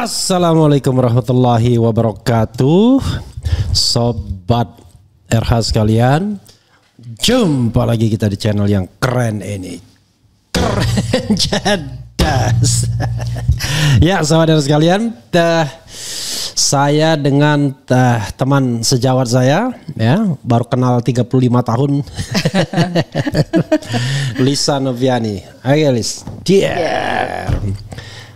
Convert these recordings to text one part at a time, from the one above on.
Assalamualaikum warahmatullahi wabarakatuh. Sobat RH sekalian, jumpa lagi kita di channel yang keren ini. Keren jadas. Ya sobat RH sekalian, saya dengan teman sejawat saya, ya, baru kenal 35 tahun. Lisa Noviani. Ayo Lis. Yeah.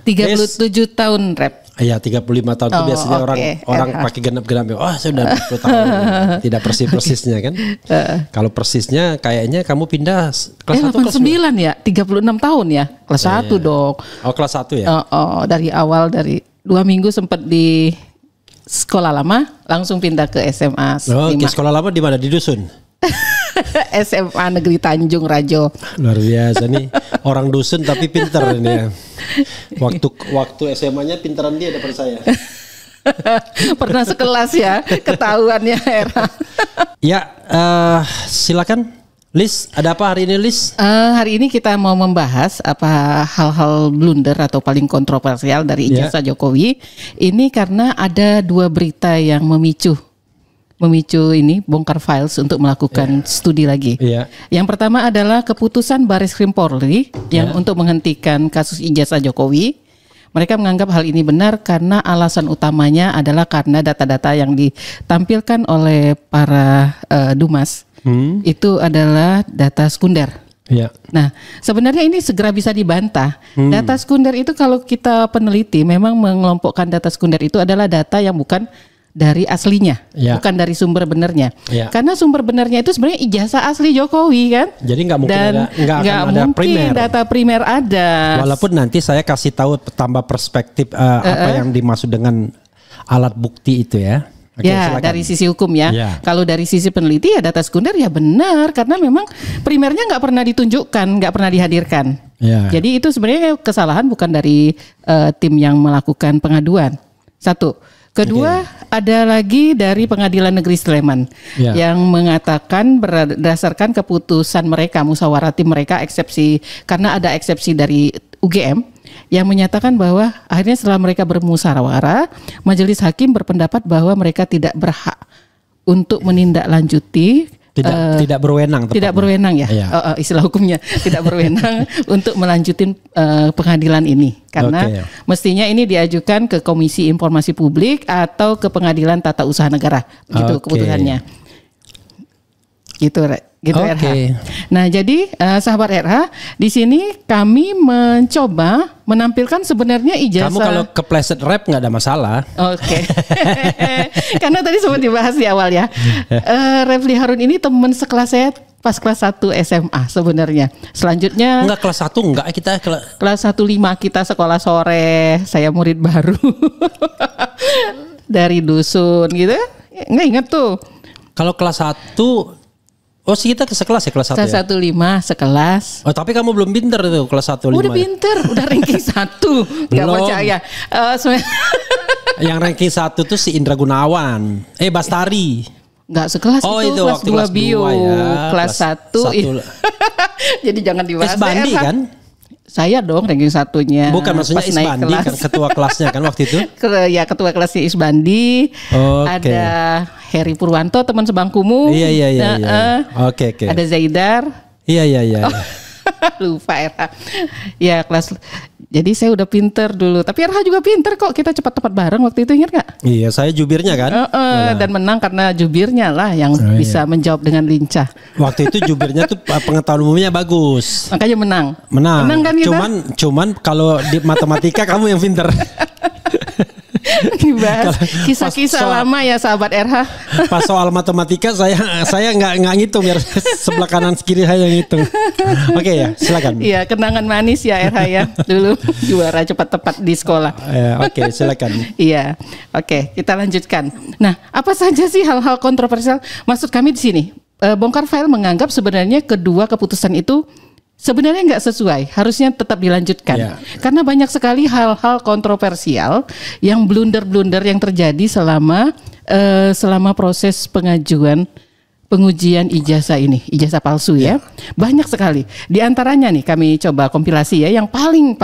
37 tahun rep. Iya, 35 tahun itu biasanya orang pakai genap-genap. Oh, saya udah 20 tahun. Tidak persis-persisnya kan. Kalau persisnya kayaknya kamu pindah kelas 1 kelas 9 ya, 36 tahun ya. Kelas 1 dong. Oh, kelas 1 ya? Dari awal, dari 2 minggu sempat di sekolah lama, langsung pindah ke SMA. Oh, ke sekolah lama di mana? Di dusun? SMA Negeri Tanjung Rajo. Luar biasa nih, orang dusun tapi pinter ini ya. Waktu SMA-nya pinteran dia daripada saya. Pernah sekelas ya, ketahuannya era. Ya, silakan Lis, ada apa hari ini Lis? Hari ini kita mau membahas apa hal-hal blunder atau paling kontroversial dari ijazah Jokowi. Ini karena ada 2 berita yang memicu ini bongkar files untuk melakukan studi lagi. Yang pertama adalah keputusan Bareskrim Polri yang untuk menghentikan kasus ijazah Jokowi. Mereka menganggap hal ini benar karena alasan utamanya adalah karena data-data yang ditampilkan oleh para Dumas itu adalah data sekunder. Nah, sebenarnya ini segera bisa dibantah. Data sekunder itu kalau kita peneliti memang mengelompokkan data sekunder itu adalah data yang bukan dari aslinya, bukan dari sumber benarnya. Karena sumber benarnya itu sebenarnya ijazah asli Jokowi kan. Jadi nggak mungkin ada primer. Data primer ada. Walaupun nanti saya kasih tahu tambah perspektif apa yang dimaksud dengan alat bukti itu ya. Oke, silakan. Dari sisi hukum ya. Kalau dari sisi peneliti ya data sekunder ya benar karena memang primernya nggak pernah ditunjukkan, nggak pernah dihadirkan. Jadi itu sebenarnya kesalahan bukan dari tim yang melakukan pengaduan. Satu. Kedua, ada lagi dari Pengadilan Negeri Sleman yang mengatakan berdasarkan keputusan mereka, musyawarah tim mereka eksepsi, karena ada eksepsi dari UGM yang menyatakan bahwa akhirnya setelah mereka bermusyawarah, majelis hakim berpendapat bahwa mereka tidak berhak untuk menindaklanjuti. Tidak berwenang. Tidak berwenang ya, istilah hukumnya tidak berwenang untuk melanjutin pengadilan ini karena mestinya ini diajukan ke Komisi Informasi Publik atau ke Pengadilan Tata Usaha Negara, begitu keputusannya. Gitu RH. Nah, jadi sahabat RH, di sini kami mencoba menampilkan sebenarnya ijazah. Kamu kalau kepleset rap nggak ada masalah. Karena tadi sempat dibahas di awal ya. Refli Harun ini teman sekelas saya pas kelas 1 SMA sebenarnya. Selanjutnya enggak kelas 1 enggak kita kelas 1 5 kita sekolah sore. Saya murid baru dari dusun gitu. Nggak ingat tuh. Kalau kelas 1 kita sekelas ya kelas 1 kelas 1 5 sekelas. Oh, tapi kamu belum pinter tuh kelas 1 5. Udah pinter, udah ranking 1. Gak percaya. Yang ranking 1 tuh si Indra Gunawan. Bastari. Gak sekelas itu kelas 2 bio. Kelas 1. Jadi jangan dibahas. Isbandi kan? Saya dong ranking 1-nya. Bukan, maksudnya Isbandi kan ketua kelasnya kan waktu itu. Ya ketua kelasnya Isbandi. Ada Heri Purwanto teman sebangkumu. Iya. Oke. Ada Zaidar. Iya. Lupa RH. Ya kelas. Jadi saya udah pinter dulu. Tapi RH juga pinter kok. Kita cepat-cepat bareng waktu itu, ingat gak? Iya, saya jubirnya kan. Dan menang karena jubirnya lah yang bisa menjawab dengan lincah. Waktu itu jubirnya tuh pengetahuan umumnya bagus. Makanya menang. Menang kan kita? Cuman kalau di matematika kamu yang pinter. Dibahas kisah-kisah lama ya sahabat RH. Pas soal matematika saya nggak ngitung, biar sebelah kanan kiri saya ngitung. Oke ya, silakan. Iya, kenangan manis ya RH ya. Dulu juara cepat-tepat di sekolah. Oke, silakan. Iya. Oke, kita lanjutkan. Nah, apa saja sih hal-hal kontroversial? Maksud kami di sini, bongkar file menganggap sebenarnya kedua keputusan itu sebenarnya nggak sesuai, harusnya tetap dilanjutkan. Karena banyak sekali hal-hal kontroversial yang blunder-blunder yang terjadi selama proses pengajuan pengujian ijazah ini, ijazah palsu ya. Banyak sekali. Di antaranya nih kami coba kompilasi ya, yang paling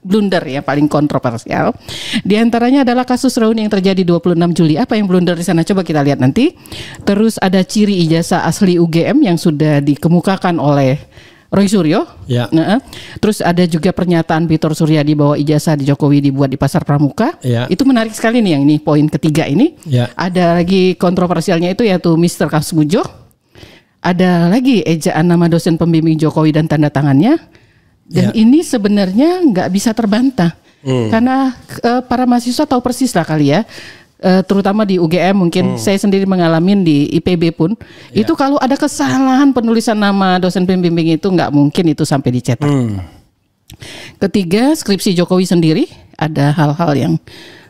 blunder ya, paling kontroversial. Di antaranya adalah kasus reuni yang terjadi 26 Juli. Apa yang blunder di sana? Coba kita lihat nanti. Terus ada ciri ijazah asli UGM yang sudah dikemukakan oleh Roy Suryo. Ya. Terus ada juga pernyataan Vitor Suryadi bahwa ijazah di Jokowi dibuat di Pasar Pramuka. Ya. Itu menarik sekali nih, yang ini poin ketiga ini. Ya. Ada lagi kontroversialnya itu yaitu Mr. Kasmujo. Ada lagi ejaan nama dosen pembimbing Jokowi dan tanda tangannya. Dan ini sebenarnya nggak bisa terbantah. Karena para mahasiswa tahu persis lah kali ya. Terutama di UGM mungkin saya sendiri mengalami di IPB pun itu kalau ada kesalahan penulisan nama dosen pembimbing itu nggak mungkin itu sampai dicetak. Ketiga, skripsi Jokowi sendiri ada hal-hal yang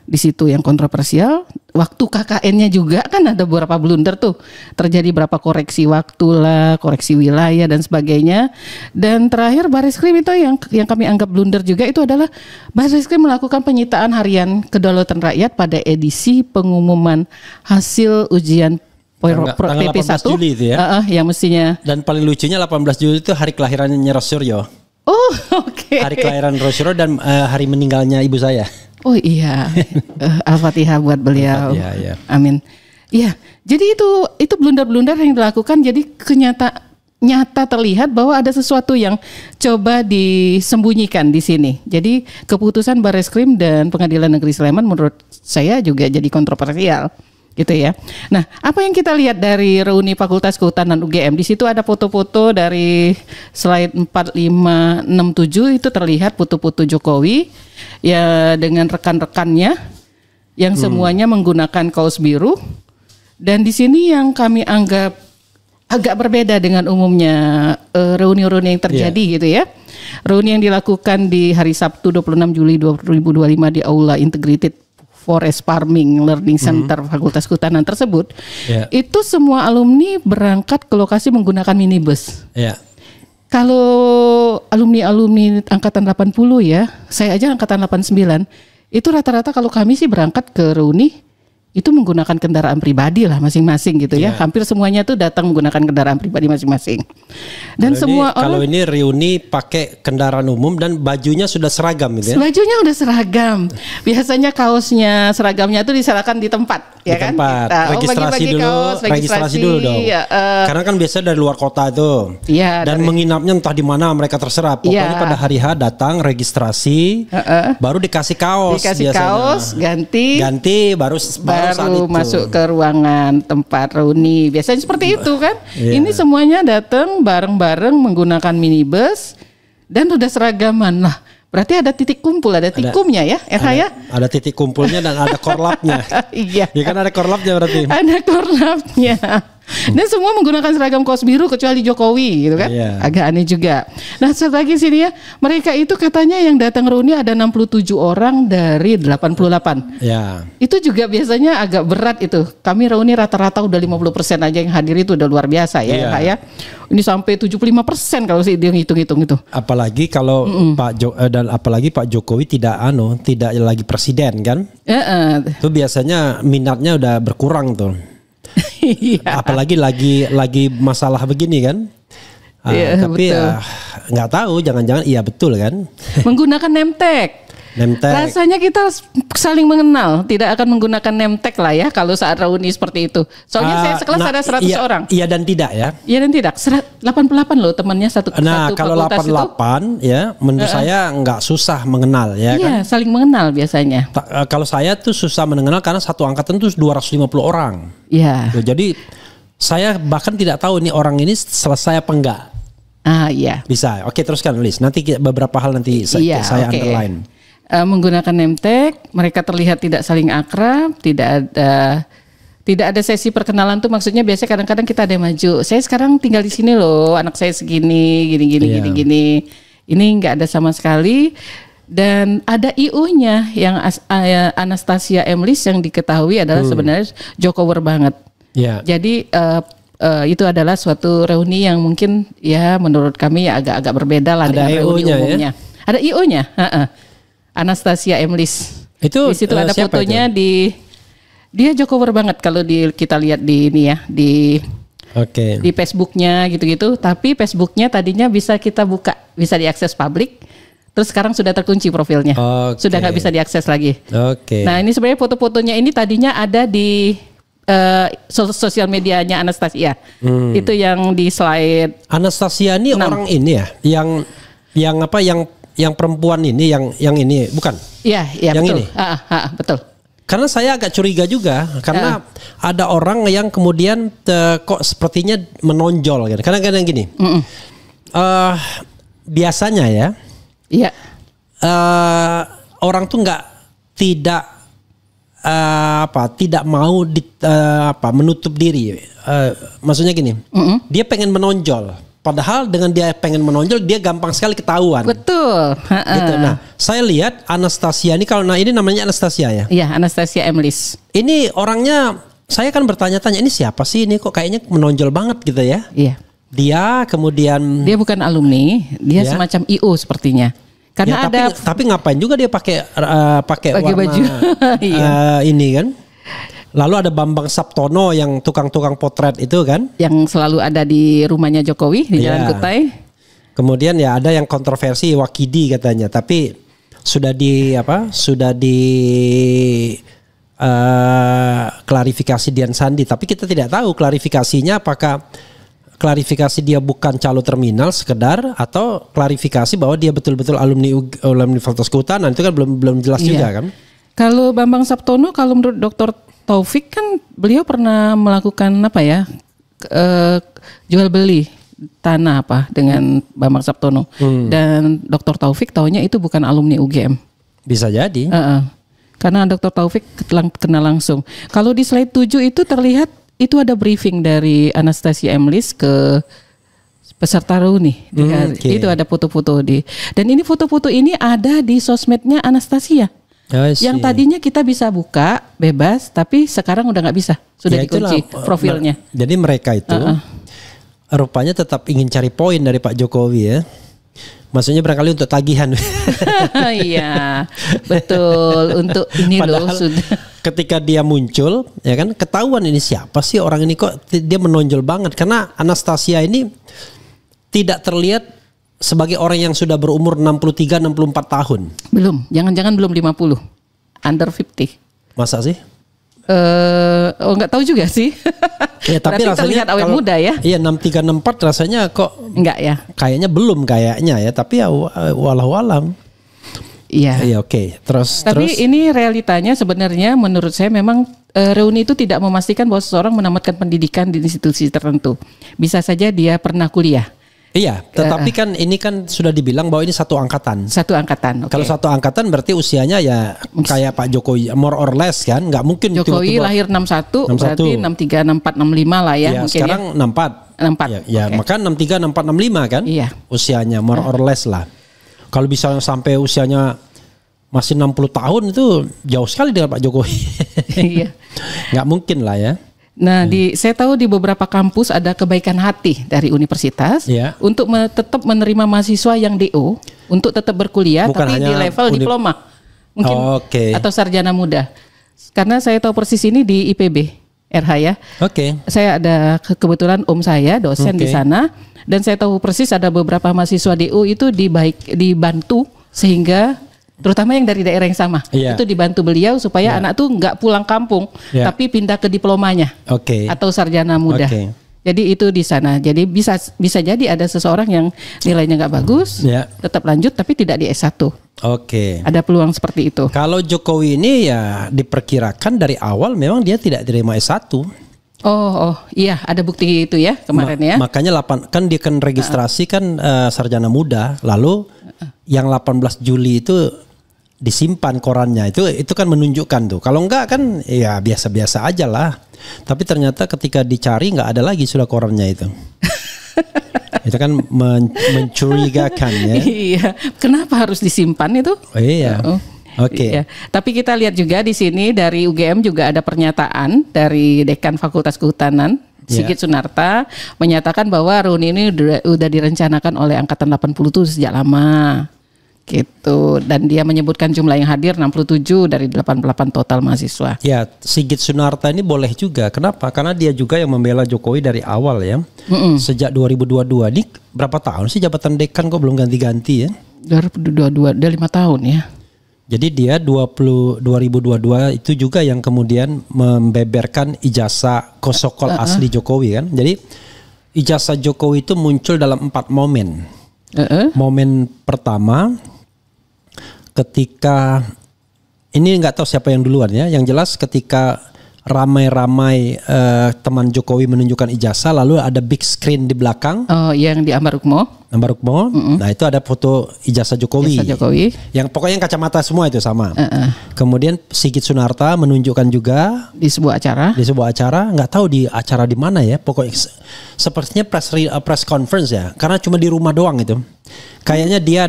di situ yang kontroversial. Waktu KKN-nya juga kan ada beberapa blunder tuh. Terjadi berapa koreksi waktu lah, koreksi wilayah dan sebagainya. Dan terakhir Barreskrim itu yang kami anggap blunder juga itu adalah Barreskrim melakukan penyitaan harian kedaulatan rakyat pada edisi pengumuman hasil ujian PP1 Juli itu ya. Yang mestinya. Dan paling lucunya 18 Juli itu hari kelahirannya Roy Suryo. Oh, oke. Hari kelahiran Roy Suryo dan hari meninggalnya ibu saya. Oh iya, Al-Fatihah buat beliau. Al-Fatihah, ya. Amin. Iya, jadi itu blunder-blunder yang dilakukan. Jadi nyata terlihat bahwa ada sesuatu yang coba disembunyikan di sini. Jadi keputusan Barreskrim dan Pengadilan Negeri Sleman menurut saya juga jadi kontroversial. Gitu ya. Nah, apa yang kita lihat dari reuni Fakultas Kehutanan UGM? Di situ ada foto-foto dari slide 4567 itu terlihat foto-foto Jokowi ya dengan rekan-rekannya yang semuanya menggunakan kaos biru. Dan di sini yang kami anggap agak berbeda dengan umumnya reuni-reuni yang terjadi gitu ya. Reuni yang dilakukan di hari Sabtu 26 Juli 2025 di Aula Integrated Forest Farming Learning Center Fakultas Kehutanan tersebut, itu semua alumni berangkat ke lokasi menggunakan minibus. Kalau alumni angkatan 80 ya, saya aja angkatan 89, itu rata-rata kalau kami sih berangkat ke reuni itu menggunakan kendaraan pribadi lah masing-masing gitu ya. Hampir semuanya tuh datang menggunakan kendaraan pribadi masing-masing. Dan kalau ini reuni pakai kendaraan umum dan bajunya sudah seragam gitu ya. Bajunya udah seragam. Biasanya kaosnya seragamnya tuh diserahkan di tempat ya kan? Tempat. Registrasi dulu dong. Karena kan biasa dari luar kota tuh. Dan menginapnya entah di mana mereka terserah. Pokoknya pada hari H datang registrasi, baru dikasih kaos. Dikasih kaos, ganti baru masuk ke ruangan tempat reuni. Biasanya seperti itu kan. Ini semuanya datang bareng-bareng menggunakan minibus dan udah seragaman. Nah, berarti ada titik kumpul, ada tikumnya ya, ya. Ada titik kumpulnya dan ada korlapnya. Iya. Ya kan ada korlapnya berarti. Ada korlapnya. Dan semua menggunakan seragam kaos biru kecuali Jokowi gitu kan. Agak aneh juga. Nah, satu lagi sini ya, mereka itu katanya yang datang reuni ada 67 orang dari 88. Itu juga biasanya agak berat itu. Kami reuni rata-rata udah 50% aja yang hadir, itu udah luar biasa ya, Pak ya. Ini sampai 75% kalau sih dia ngitung-hitung itu. Apalagi kalau Pak Jokowi tidak lagi presiden kan. Itu biasanya minatnya udah berkurang tuh. Apalagi lagi masalah begini kan. Tapi nggak tahu, jangan-jangan iya betul kan. Menggunakan nemtek. Rasanya kita saling mengenal, tidak akan menggunakan nemtek lah ya kalau saat reuni seperti itu. Soalnya saya sekelas ada 100 orang. Iya dan tidak ya. Iya dan tidak. 88 loh temannya satu. Nah, kalau 88 itu, ya menurut saya nggak susah mengenal ya kan. Iya, saling mengenal biasanya. Kalau saya tuh susah mengenal karena satu angkatan tuh 250 orang. Iya. Jadi saya bahkan tidak tahu nih orang ini selesai apa enggak. Iya. Bisa. Oke, teruskan Liz. Nanti beberapa hal nanti saya underline. Menggunakan nemtek, mereka terlihat tidak saling akrab, tidak ada sesi perkenalan tuh, maksudnya biasanya kadang-kadang kita ada yang maju. Saya sekarang tinggal di sini loh, anak saya segini, gini. Ini nggak ada sama sekali. Dan ada IO-nya yang Anastasia Emlis yang diketahui adalah sebenarnya Jokower banget. Jadi itu adalah suatu reuni yang mungkin ya menurut kami ya agak berbeda lah dengan reuni umumnya. Ada IO-nya. Anastasia Emlis. Itu di situ ada fotonya itu? Dia Jokower banget kalau kita lihat di ini ya di Di Facebooknya gitu-gitu. Tapi Facebooknya tadinya bisa kita buka, bisa diakses publik. Terus sekarang sudah terkunci profilnya, sudah nggak bisa diakses lagi. Nah ini sebenarnya foto-fotonya ini tadinya ada di sosial medianya Anastasia. Itu yang di slide. Anastasia ini 6. Orang ini ya, yang perempuan ini, yang ini bukan? Iya, yang betul. Ini. Betul. Karena saya agak curiga juga, karena ada orang yang kemudian kok sepertinya menonjol gitu. Kadang-kadang gini, biasanya ya, orang tuh tidak mau menutup diri. Maksudnya gini, dia pengen menonjol. Padahal dengan dia pengen menonjol, dia gampang sekali ketahuan. Betul. Gitu. Nah, saya lihat Anastasia ini, ini namanya Anastasia ya? Iya, Anastasia Emlis. Ini orangnya, saya kan bertanya-tanya, ini siapa sih ini kok kayaknya menonjol banget gitu ya? Iya. Dia kemudian... Dia bukan alumni, dia semacam IO sepertinya. Karena ya, tapi ngapain juga dia pakai warna baju ini kan? Lalu ada Bambang Saptono yang tukang-tukang potret itu kan, yang selalu ada di rumahnya Jokowi di Jalan Kutai. Kemudian ya ada yang kontroversi Wakidi katanya, tapi sudah di klarifikasi Dian Sandi, tapi kita tidak tahu klarifikasinya apakah klarifikasi dia bukan calo terminal sekedar atau klarifikasi bahwa dia betul-betul alumni Fakultas Kehutanan. Itu kan belum jelas juga kan. Kalau Bambang Saptono, kalau menurut Dr. Taufik kan beliau pernah melakukan jual beli tanah dengan Bambang Saptono. Dan Dr. Taufik taunya itu bukan alumni UGM. Bisa jadi. Karena Dr. Taufik kenal langsung. Kalau di slide 7 itu terlihat itu ada briefing dari Anastasia Emlis ke peserta reuni. Itu ada foto-foto dan ini foto-foto ini ada di sosmednya Anastasia. Yang tadinya kita bisa buka bebas, tapi sekarang udah nggak bisa, sudah dikunci profilnya. Jadi mereka itu rupanya tetap ingin cari poin dari Pak Jokowi ya. Maksudnya barangkali untuk tagihan. Iya, betul. Untuk ini loh sudah. Ketika dia muncul, ya kan, ketahuan ini siapa sih orang ini, kok dia menonjol banget. Karena Anastasia ini tidak terlihat sebagai orang yang sudah berumur 63-64 tahun. Belum, jangan-jangan belum 50. Under 50. Masa sih? Nggak tahu juga sih. Ya, tapi rasanya terlihat awet muda ya. Iya, 63-64 rasanya kok enggak ya. Kayaknya belum ya, tapi ya walau alam. Iya. Iya, oke. Tapi ini realitanya sebenarnya menurut saya memang reuni itu tidak memastikan bahwa seseorang menamatkan pendidikan di institusi tertentu. Bisa saja dia pernah kuliah. Iya, tetapi kan ini kan sudah dibilang bahwa ini satu angkatan. Satu angkatan. Okay. Kalau satu angkatan berarti usianya ya kayak Pak Jokowi, more or less kan, nggak mungkin. Jokowi tiba-tiba lahir 61, berarti 63, 64, 65 lah ya. Iya, sekarang 64. Ya, maka 63, 64, 65 kan? Iya. Usianya more or less lah. Kalau bisa sampai usianya masih 60 tahun itu jauh sekali dengan Pak Jokowi. Iya. Nggak mungkin lah ya. Nah, saya tahu di beberapa kampus ada kebaikan hati dari universitas untuk tetap menerima mahasiswa yang DO untuk tetap berkuliah, bukan tapi di level diploma mungkin atau sarjana muda. Karena saya tahu persis ini di IPB RH ya. Saya ada kebetulan om saya dosen di sana dan saya tahu persis ada beberapa mahasiswa DO itu dibantu sehingga terutama yang dari daerah yang sama itu dibantu beliau supaya anak tuh nggak pulang kampung tapi pindah ke diplomanya atau sarjana muda. Jadi itu di sana. Jadi bisa jadi ada seseorang yang nilainya nggak bagus tetap lanjut tapi tidak di S1. Ada peluang seperti itu. Kalau Jokowi ini ya diperkirakan dari awal memang dia tidak terima S1. Iya, ada bukti itu ya kemarin ya. Makanya kan dia kan registrasi kan sarjana muda, lalu yang 18 Juli itu disimpan korannya, itu kan menunjukkan tuh. Kalau enggak kan ya biasa-biasa aja lah. Tapi ternyata ketika dicari nggak ada lagi sudah korannya itu. Itu kan mencurigakan ya. Iya, kenapa harus disimpan itu? Iya. Iya. Tapi kita lihat juga di sini dari UGM juga ada pernyataan dari Dekan Fakultas Kehutanan Sigit Sunarta menyatakan bahwa reuni ini udah direncanakan oleh Angkatan 80 itu sejak lama. Gitu. Dan dia menyebutkan jumlah yang hadir 67 dari 88 total mahasiswa. Ya, Sigit Sunarta ini boleh juga. Kenapa? Karena dia juga yang membela Jokowi dari awal ya. Sejak 2022. Ini berapa tahun sih jabatan dekan kok belum ganti-ganti ya? 2022, udah 5 tahun ya. Jadi dia 2022 itu juga yang kemudian membeberkan ijazah kosokol asli Jokowi kan. Jadi ijazah Jokowi itu muncul dalam 4 momen. Momen pertama ketika ini nggak tahu siapa yang duluan ya. Yang jelas ketika ramai-ramai teman Jokowi menunjukkan ijazah, lalu ada big screen di belakang. Oh, yang di Ambarukmo. Nah itu ada foto ijazah Jokowi. Yang pokoknya yang kacamata semua itu sama. Kemudian Sigit Sunarta menunjukkan juga di sebuah acara. Di sebuah acara, nggak tahu di acara di mana ya. Pokoknya sepertinya press conference ya. Karena cuma di rumah doang itu. Kayaknya dia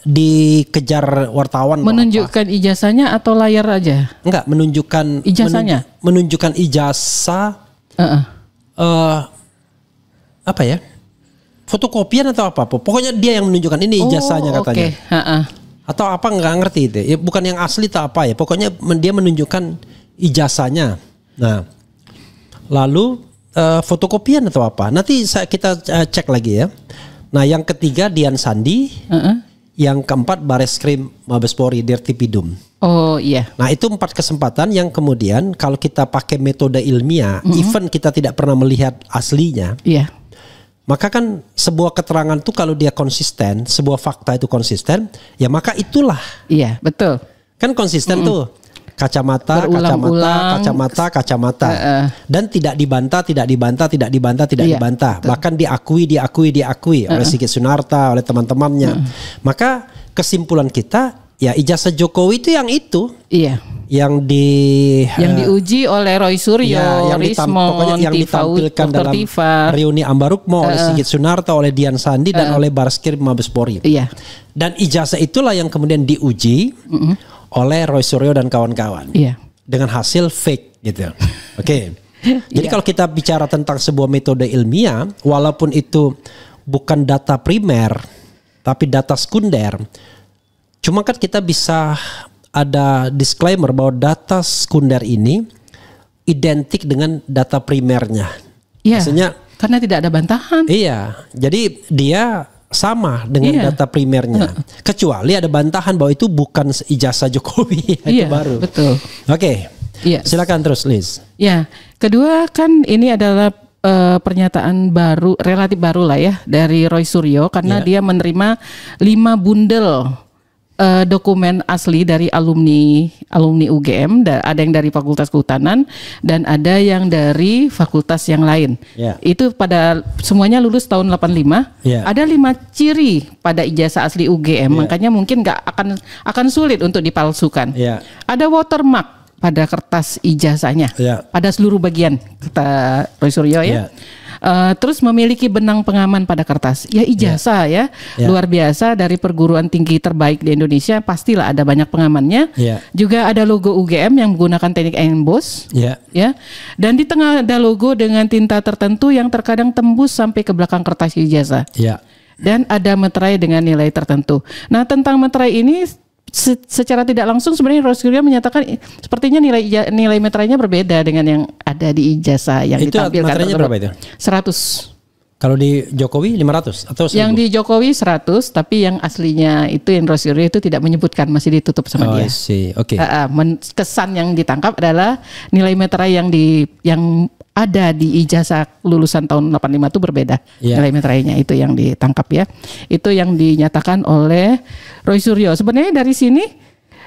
dikejar wartawan. Menunjukkan ijazahnya atau layar aja? Enggak, menunjukkan ijazahnya. Menunjukkan ijazah. Apa ya? Fotokopian atau apa? Pokoknya dia yang menunjukkan ini ijazahnya katanya. Atau apa nggak ngerti itu. Ya, bukan yang asli atau apa ya. Pokoknya dia menunjukkan ijazahnya. Nah, lalu fotokopian atau apa? Nanti kita cek lagi ya. Nah, yang ketiga Dian Sandi. Yang keempat Bareskrim Mabespori Dirtipidum. Oh iya. Nah itu 4 kesempatan yang kemudian kalau kita pakai metode ilmiah, even kita tidak pernah melihat aslinya. Iya. Maka kan sebuah keterangan tuh kalau dia konsisten, sebuah fakta itu konsisten, ya maka itulah. Iya, betul. Kan konsisten tuh. Kacamata. Dan tidak dibantah. Bahkan diakui oleh Sigit Sunarta, oleh teman-temannya. Maka kesimpulan kita, ya ijazah Jokowi itu yang itu. Iya. Yang diuji oleh Roy Suryo, Rismon, yang ditampilkan dalam reuni Ambarukmo oleh Sigit Sunarta, oleh Dian Sandi dan oleh Bareskrim Mabespori. Iya. Dan ijazah itulah yang kemudian diuji oleh Roy Suryo dan kawan-kawan. Iya. Dengan hasil fake gitu. Oke. Jadi kalau kita bicara tentang sebuah metode ilmiah, walaupun itu bukan data primer tapi data sekunder, cuma kan kita bisa ada disclaimer bahwa data sekunder ini identik dengan data primernya. Iya. Maksudnya karena tidak ada bantahan. Iya. Jadi dia sama dengan data primernya. Kecuali ada bantahan bahwa itu bukan ijazah Jokowi. Itu baru. Betul. Oke. Iya. Silakan terus Liz. Ya. Kedua kan ini adalah pernyataan baru, relatif baru lah ya dari Roy Suryo karena dia menerima 5 bundel dokumen asli dari alumni UGM, ada yang dari Fakultas Kehutanan dan ada yang dari fakultas yang lain. Itu pada semuanya lulus tahun 85. Ada 5 ciri pada ijazah asli UGM, makanya mungkin nggak akan sulit untuk dipalsukan. Ada watermark pada kertas ijazahnya, pada seluruh bagian, kata Roy Suryo ya. Terus memiliki benang pengaman pada kertas. Ya ijazah luar biasa dari perguruan tinggi terbaik di Indonesia, pastilah ada banyak pengamannya. Juga ada logo UGM yang menggunakan teknik emboss. Dan di tengah ada logo dengan tinta tertentu yang terkadang tembus sampai ke belakang kertas ijazah. Dan ada meterai dengan nilai tertentu. Nah, tentang meterai ini secara tidak langsung sebenarnya Roy Suryo menyatakan sepertinya nilai meterainya berbeda dengan yang ada di ijazah yang itu ditampilkan. Meterainya berapa itu? 100. Kalau di Jokowi 500 atau 1000? Yang di Jokowi 100, tapi yang aslinya itu yang Roy Suryo itu tidak menyebutkan, masih ditutup sama dia. Kesan yang ditangkap adalah nilai meterai yang ada di ijazah lulusan tahun 85 itu berbeda. Nilai meterainya itu yang ditangkap ya. Itu yang dinyatakan oleh Roy Suryo. Sebenarnya dari sini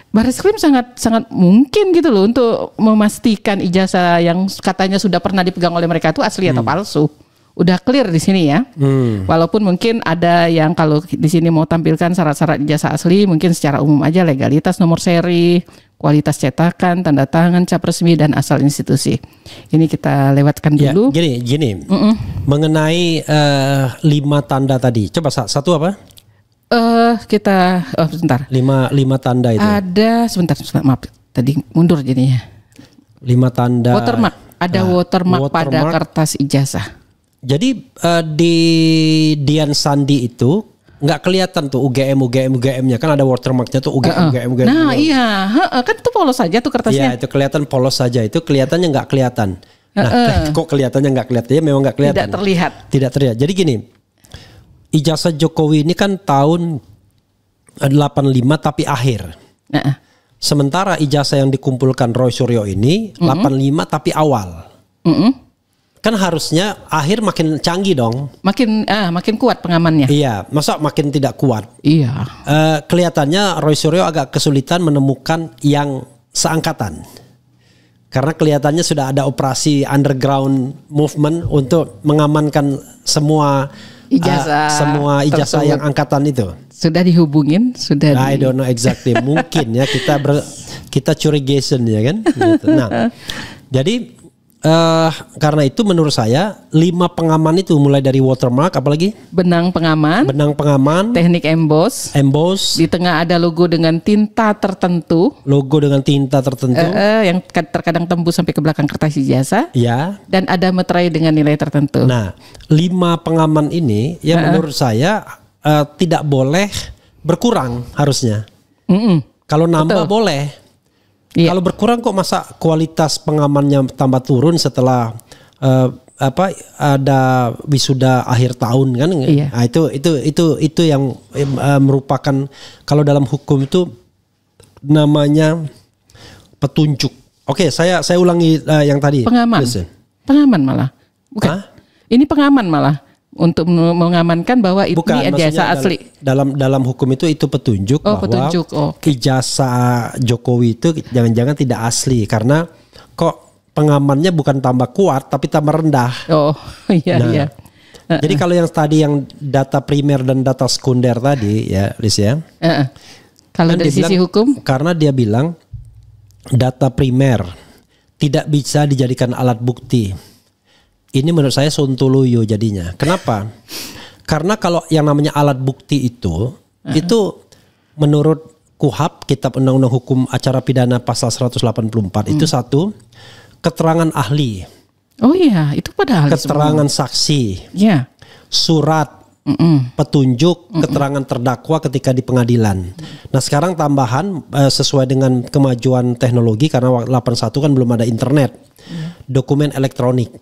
Bareskrim sangat mungkin gitu loh untuk memastikan ijazah yang katanya sudah pernah dipegang oleh mereka itu asli atau palsu. Udah clear di sini ya. Walaupun mungkin ada yang kalau di sini mau tampilkan syarat-syarat ijazah asli mungkin secara umum aja, legalitas, nomor seri, kualitas cetakan, tanda tangan, cap resmi dan asal institusi. Ini kita lewatkan dulu. Gini. Mengenai 5 tanda tadi. Coba satu apa? Sebentar. 5 tanda itu. Ada sebentar maaf. Tadi mundur jadinya. 5 tanda. Watermark. Ada watermark pada kertas ijazah. Jadi di Dian Sandi itu nggak kelihatan tuh UGM-nya kan ada watermarknya tuh UGM. Nah iya, kan itu polos saja tuh kertasnya. Iya itu kelihatan polos saja, itu kelihatannya nggak kelihatan. Nah kok kelihatannya nggak kelihatan? Ya memang nggak kelihatan. Tidak terlihat. Jadi gini, ijazah Jokowi ini kan tahun 85 tapi akhir. Sementara ijazah yang dikumpulkan Roy Suryo ini 85 tapi awal. Kan harusnya akhir makin canggih dong. Makin kuat pengamannya. Iya, masa makin tidak kuat? Iya. Kelihatannya Roy Suryo agak kesulitan menemukan yang seangkatan. Karena kelihatannya sudah ada operasi underground movement untuk mengamankan semua ijazah yang angkatan itu. Sudah dihubungin, I don't know exactly. Mungkin ya kita curigation ya kan. Gitu. Nah, jadi karena itu menurut saya 5 pengaman itu mulai dari watermark, apalagi benang pengaman, teknik emboss, di tengah ada logo dengan tinta tertentu, yang terkadang tembus sampai ke belakang kertas ijazah, ya, dan ada meterai dengan nilai tertentu. Nah, 5 pengaman ini yang menurut saya tidak boleh berkurang harusnya. Kalau nambah boleh. Iya. Kalau berkurang kok masa kualitas pengamannya tambah turun setelah ada wisuda akhir tahun kan? Iya. Nah, itu yang merupakan, kalau dalam hukum itu namanya petunjuk. Oke, saya ulangi yang tadi. Pengaman malah. Bukan. Hah? Ini pengaman malah. Untuk mengamankan bahwa ini ijazah asli. Dalam hukum itu petunjuk bahwa ijazah Jokowi itu jangan-jangan tidak asli karena kok pengamannya bukan tambah kuat tapi tambah rendah. Oh iya. Nah, iya. Jadi kalau yang tadi yang data primer dan data sekunder tadi ya, Lis ya. Kalau dari sisi hukum? Karena dia bilang data primer tidak bisa dijadikan alat bukti. Ini menurut saya sontoloyo jadinya. Kenapa? Karena kalau yang namanya alat bukti itu menurut KUHP, Kitab Undang-Undang Hukum Acara Pidana pasal 184 itu satu, keterangan ahli. Oh iya, itu pada ahli. Keterangan saksi. Iya. Surat petunjuk, keterangan terdakwa ketika di pengadilan. Nah, sekarang tambahan sesuai dengan kemajuan teknologi karena 81 kan belum ada internet. Dokumen elektronik.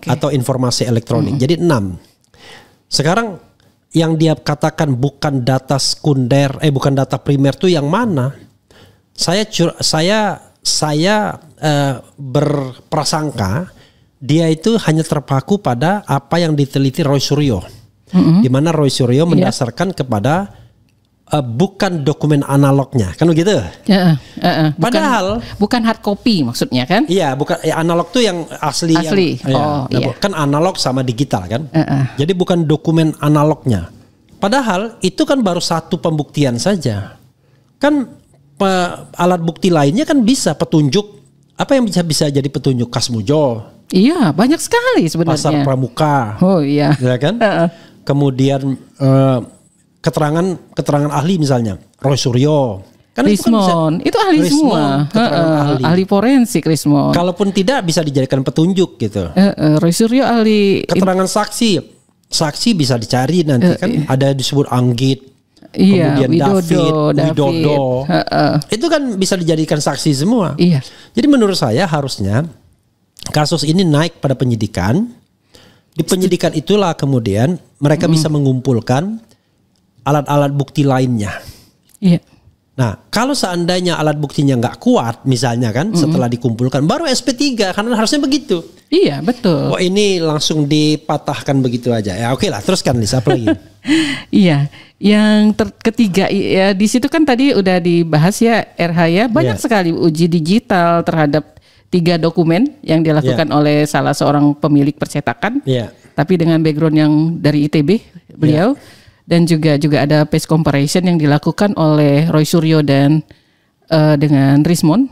Atau informasi elektronik. Jadi 6. Sekarang yang dia katakan bukan data sekunder, bukan data primer itu yang mana? Saya berprasangka dia itu hanya terpaku pada apa yang diteliti Roy Suryo. Di mana Roy Suryo mendasarkan kepada bukan dokumen analognya, kan begitu? Padahal bukan hard copy maksudnya kan? Iya, bukan analog tuh yang asli. Iya. Kan analog sama digital kan? Jadi bukan dokumen analognya. Padahal itu kan baru satu pembuktian saja. Kan alat bukti lainnya kan bisa petunjuk. Apa yang bisa jadi petunjuk? Kasmujo. Iya, banyak sekali sebenarnya. Pasar Pramuka. Oh iya. Ya kan? Kemudian keterangan ahli misalnya Roy Suryo. Kan Rismon, itu ahli semua. Ahli forensik Rismon. Kalaupun tidak bisa dijadikan petunjuk gitu. Roy Suryo ahli. Keterangan saksi bisa dicari nanti kan ada disebut Anggit. Iya, kemudian Widodo. Itu kan bisa dijadikan saksi semua. Iya. Jadi menurut saya harusnya kasus ini naik pada penyidikan. Di penyidikan itulah kemudian mereka bisa mengumpulkan alat-alat bukti lainnya. Iya. Nah, kalau seandainya alat buktinya nggak kuat, misalnya kan, setelah dikumpulkan, baru SP3, karena harusnya begitu. Iya, betul. Oh, ini langsung dipatahkan begitu aja. Ya, oke lah, teruskan Lisa, apa lagi? Iya, yang ketiga ya di situ kan tadi udah dibahas ya RH ya, banyak sekali uji digital terhadap 3 dokumen yang dilakukan oleh salah seorang pemilik percetakan, tapi dengan background yang dari ITB beliau. Dan juga ada pace comparison yang dilakukan oleh Roy Suryo dan dengan Rismon,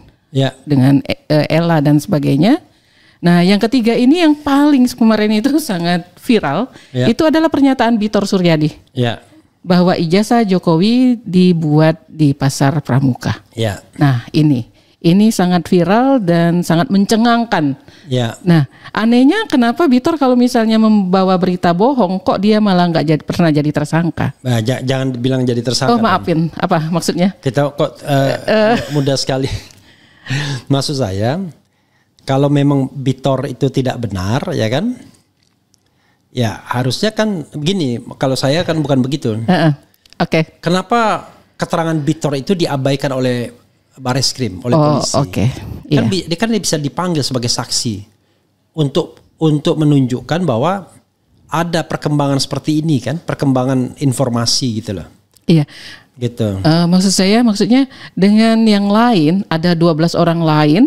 dengan Ella dan sebagainya. Nah, yang ketiga ini yang paling kemarin itu sangat viral, itu adalah pernyataan Bitor Suryadi bahwa ijazah Jokowi dibuat di Pasar Pramuka. Nah, ini Ini sangat viral dan sangat mencengangkan. Ya. Nah, anehnya kenapa Bitor kalau misalnya membawa berita bohong, kok dia malah nggak pernah jadi tersangka? Nah, jangan bilang jadi tersangka. Oh maafin, apa maksudnya? Kita kok mudah sekali. Maksud saya, kalau memang Bitor itu tidak benar, ya kan? Ya harusnya kan begini. Kalau saya kan bukan begitu. Oke. Kenapa keterangan Bitor itu diabaikan oleh Bareskrim, oleh polisi? Kan dia kan bisa dipanggil sebagai saksi untuk menunjukkan bahwa ada perkembangan seperti ini kan, perkembangan informasi gitu loh. Iya. Gitu. Maksudnya dengan yang lain, ada 12 orang lain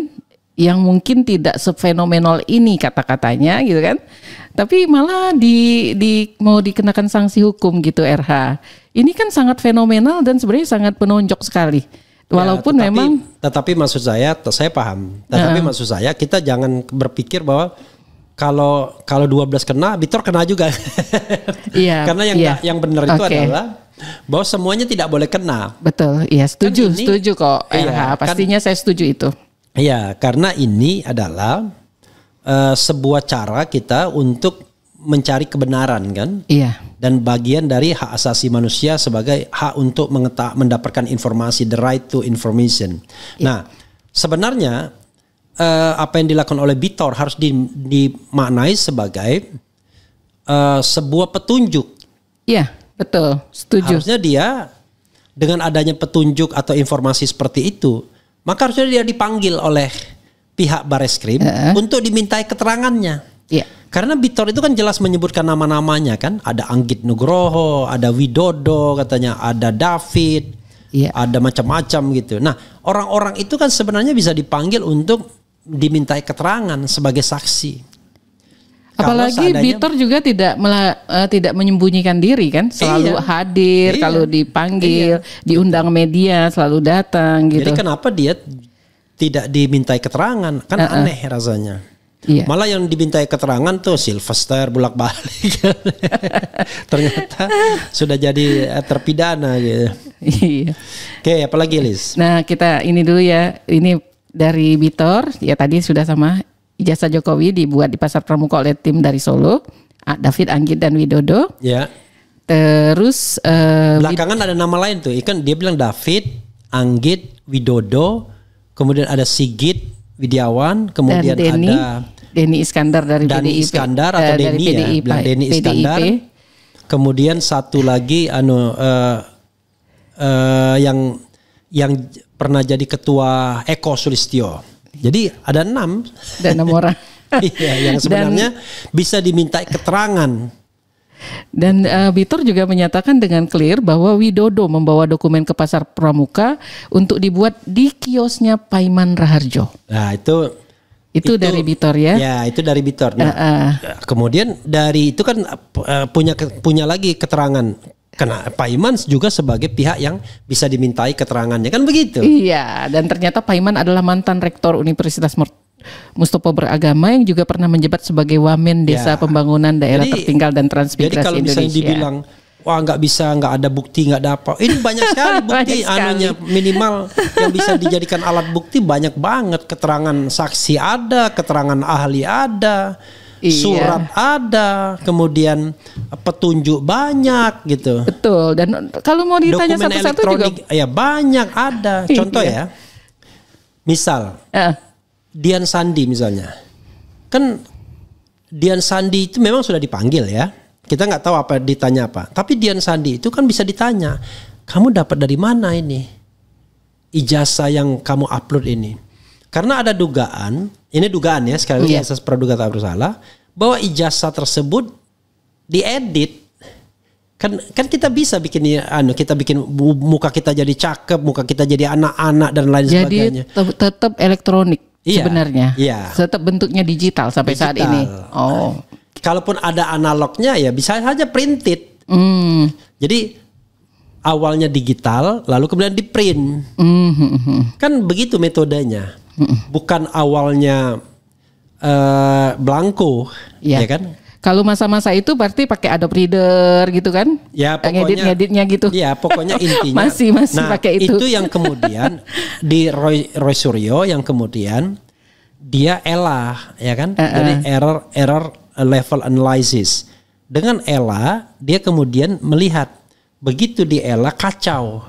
yang mungkin tidak sefenomenal ini kata-katanya gitu kan. Tapi malah mau dikenakan sanksi hukum gitu RH. Ini kan sangat fenomenal dan sebenarnya sangat menonjok sekali. Walaupun tetapi maksud saya paham. Tetapi maksud saya kita jangan berpikir bahwa kalau 12 kena, Bitor kena juga. Iya. Karena yang benar itu adalah bahwa semuanya tidak boleh kena. Betul. Iya, setuju kok RH. Pastinya saya setuju itu. Iya, karena ini adalah sebuah cara kita untuk mencari kebenaran kan. Iya. Dan bagian dari hak asasi manusia sebagai hak untuk mendapatkan informasi, the right to information. Iya. Nah, sebenarnya apa yang dilakukan oleh Bitor harus dimaknai sebagai sebuah petunjuk. Iya, betul. Setuju. Harusnya dia dengan adanya petunjuk atau informasi seperti itu, maka harusnya dia dipanggil oleh pihak Bareskrim untuk dimintai keterangannya. Iya. Karena Bitor itu kan jelas menyebutkan nama-namanya kan. Ada Anggit Nugroho, ada Widodo katanya, ada David, ada macam-macam gitu. Nah, orang-orang itu kan sebenarnya bisa dipanggil untuk dimintai keterangan sebagai saksi. Apalagi Bitor juga tidak menyembunyikan diri kan, selalu hadir kalau dipanggil, diundang media selalu datang gitu. Jadi kenapa dia tidak dimintai keterangan? Kan aneh rasanya. Iya. Malah yang dimintai keterangan tuh Sylvester bolak-balik. Ternyata sudah jadi terpidana gitu. Iya. Oke, apalagi Liz? Nah, kita ini dulu ya. Ini dari Bitor, ya tadi sudah sama ijazah Jokowi dibuat di Pasar Pramuka oleh tim dari Solo, David, Anggit dan Widodo. Ya. Terus belakangan ada nama lain tuh. Ikan dia bilang David, Anggit, Widodo, kemudian ada Sigit Widiawan, kemudian ada Denny Iskandar dari Denny PDIP. Iskandar atau Denny ya, bilang Denny Iskandar. Kemudian satu lagi yang pernah jadi ketua Eko Sulistyo. Jadi ada 6. Dan 6 orang. Iya, yang sebenarnya bisa dimintai keterangan. Dan Bitor juga menyatakan dengan clear bahwa Widodo membawa dokumen ke Pasar Pramuka untuk dibuat di kiosnya Paiman Raharjo. Nah, itu dari Bitor ya? Ya, itu dari Bitor. Nah, kemudian dari itu kan punya lagi keterangan. Karena Paiman juga sebagai pihak yang bisa dimintai keterangannya, kan begitu? Iya, dan ternyata Paiman adalah mantan rektor Universitas Mustopo Beragama yang juga pernah menjabat sebagai Wamen Desa Pembangunan Daerah Tertinggal dan Transmigrasi Indonesia. Jadi kalau misalnya dibilang wah nggak ada bukti, nggak ada apa, ini banyak sekali bukti. Minimal yang bisa dijadikan alat bukti banyak banget. Keterangan saksi ada, keterangan ahli ada, surat ada, kemudian petunjuk banyak gitu. Betul. Dan kalau mau ditanya dokumen satu-satu juga ya banyak ada. Contoh ya, misal Dian Sandi misalnya, kan Dian Sandi itu memang sudah dipanggil ya. Kita nggak tahu apa ditanya apa. Tapi Dian Sandi itu kan bisa ditanya, kamu dapat dari mana ini ijazah yang kamu upload ini? Karena ada dugaan, ini dugaan ya, sekali lagi asas praduga tak bersalah, bahwa ijazah tersebut diedit. Kan kita bisa bikin kita bikin muka kita jadi cakep, muka kita jadi anak-anak dan lain sebagainya. Jadi tetap elektronik. Sebenarnya, tetap bentuknya digital sampai saat ini. Oh, kalaupun ada analognya ya bisa saja printed. Jadi awalnya digital, lalu kemudian di print. Kan begitu metodenya. Bukan awalnya blanko, ya kan? Kalau masa-masa itu berarti pakai Adobe Reader gitu kan? Ya pokoknya ngeditnya gitu. Ya pokoknya intinya. masih pakai itu. Itu yang kemudian di Roy Suryo yang kemudian dia ELA ya kan? Jadi error level analysis. Dengan ELA dia kemudian melihat begitu di ELA kacau.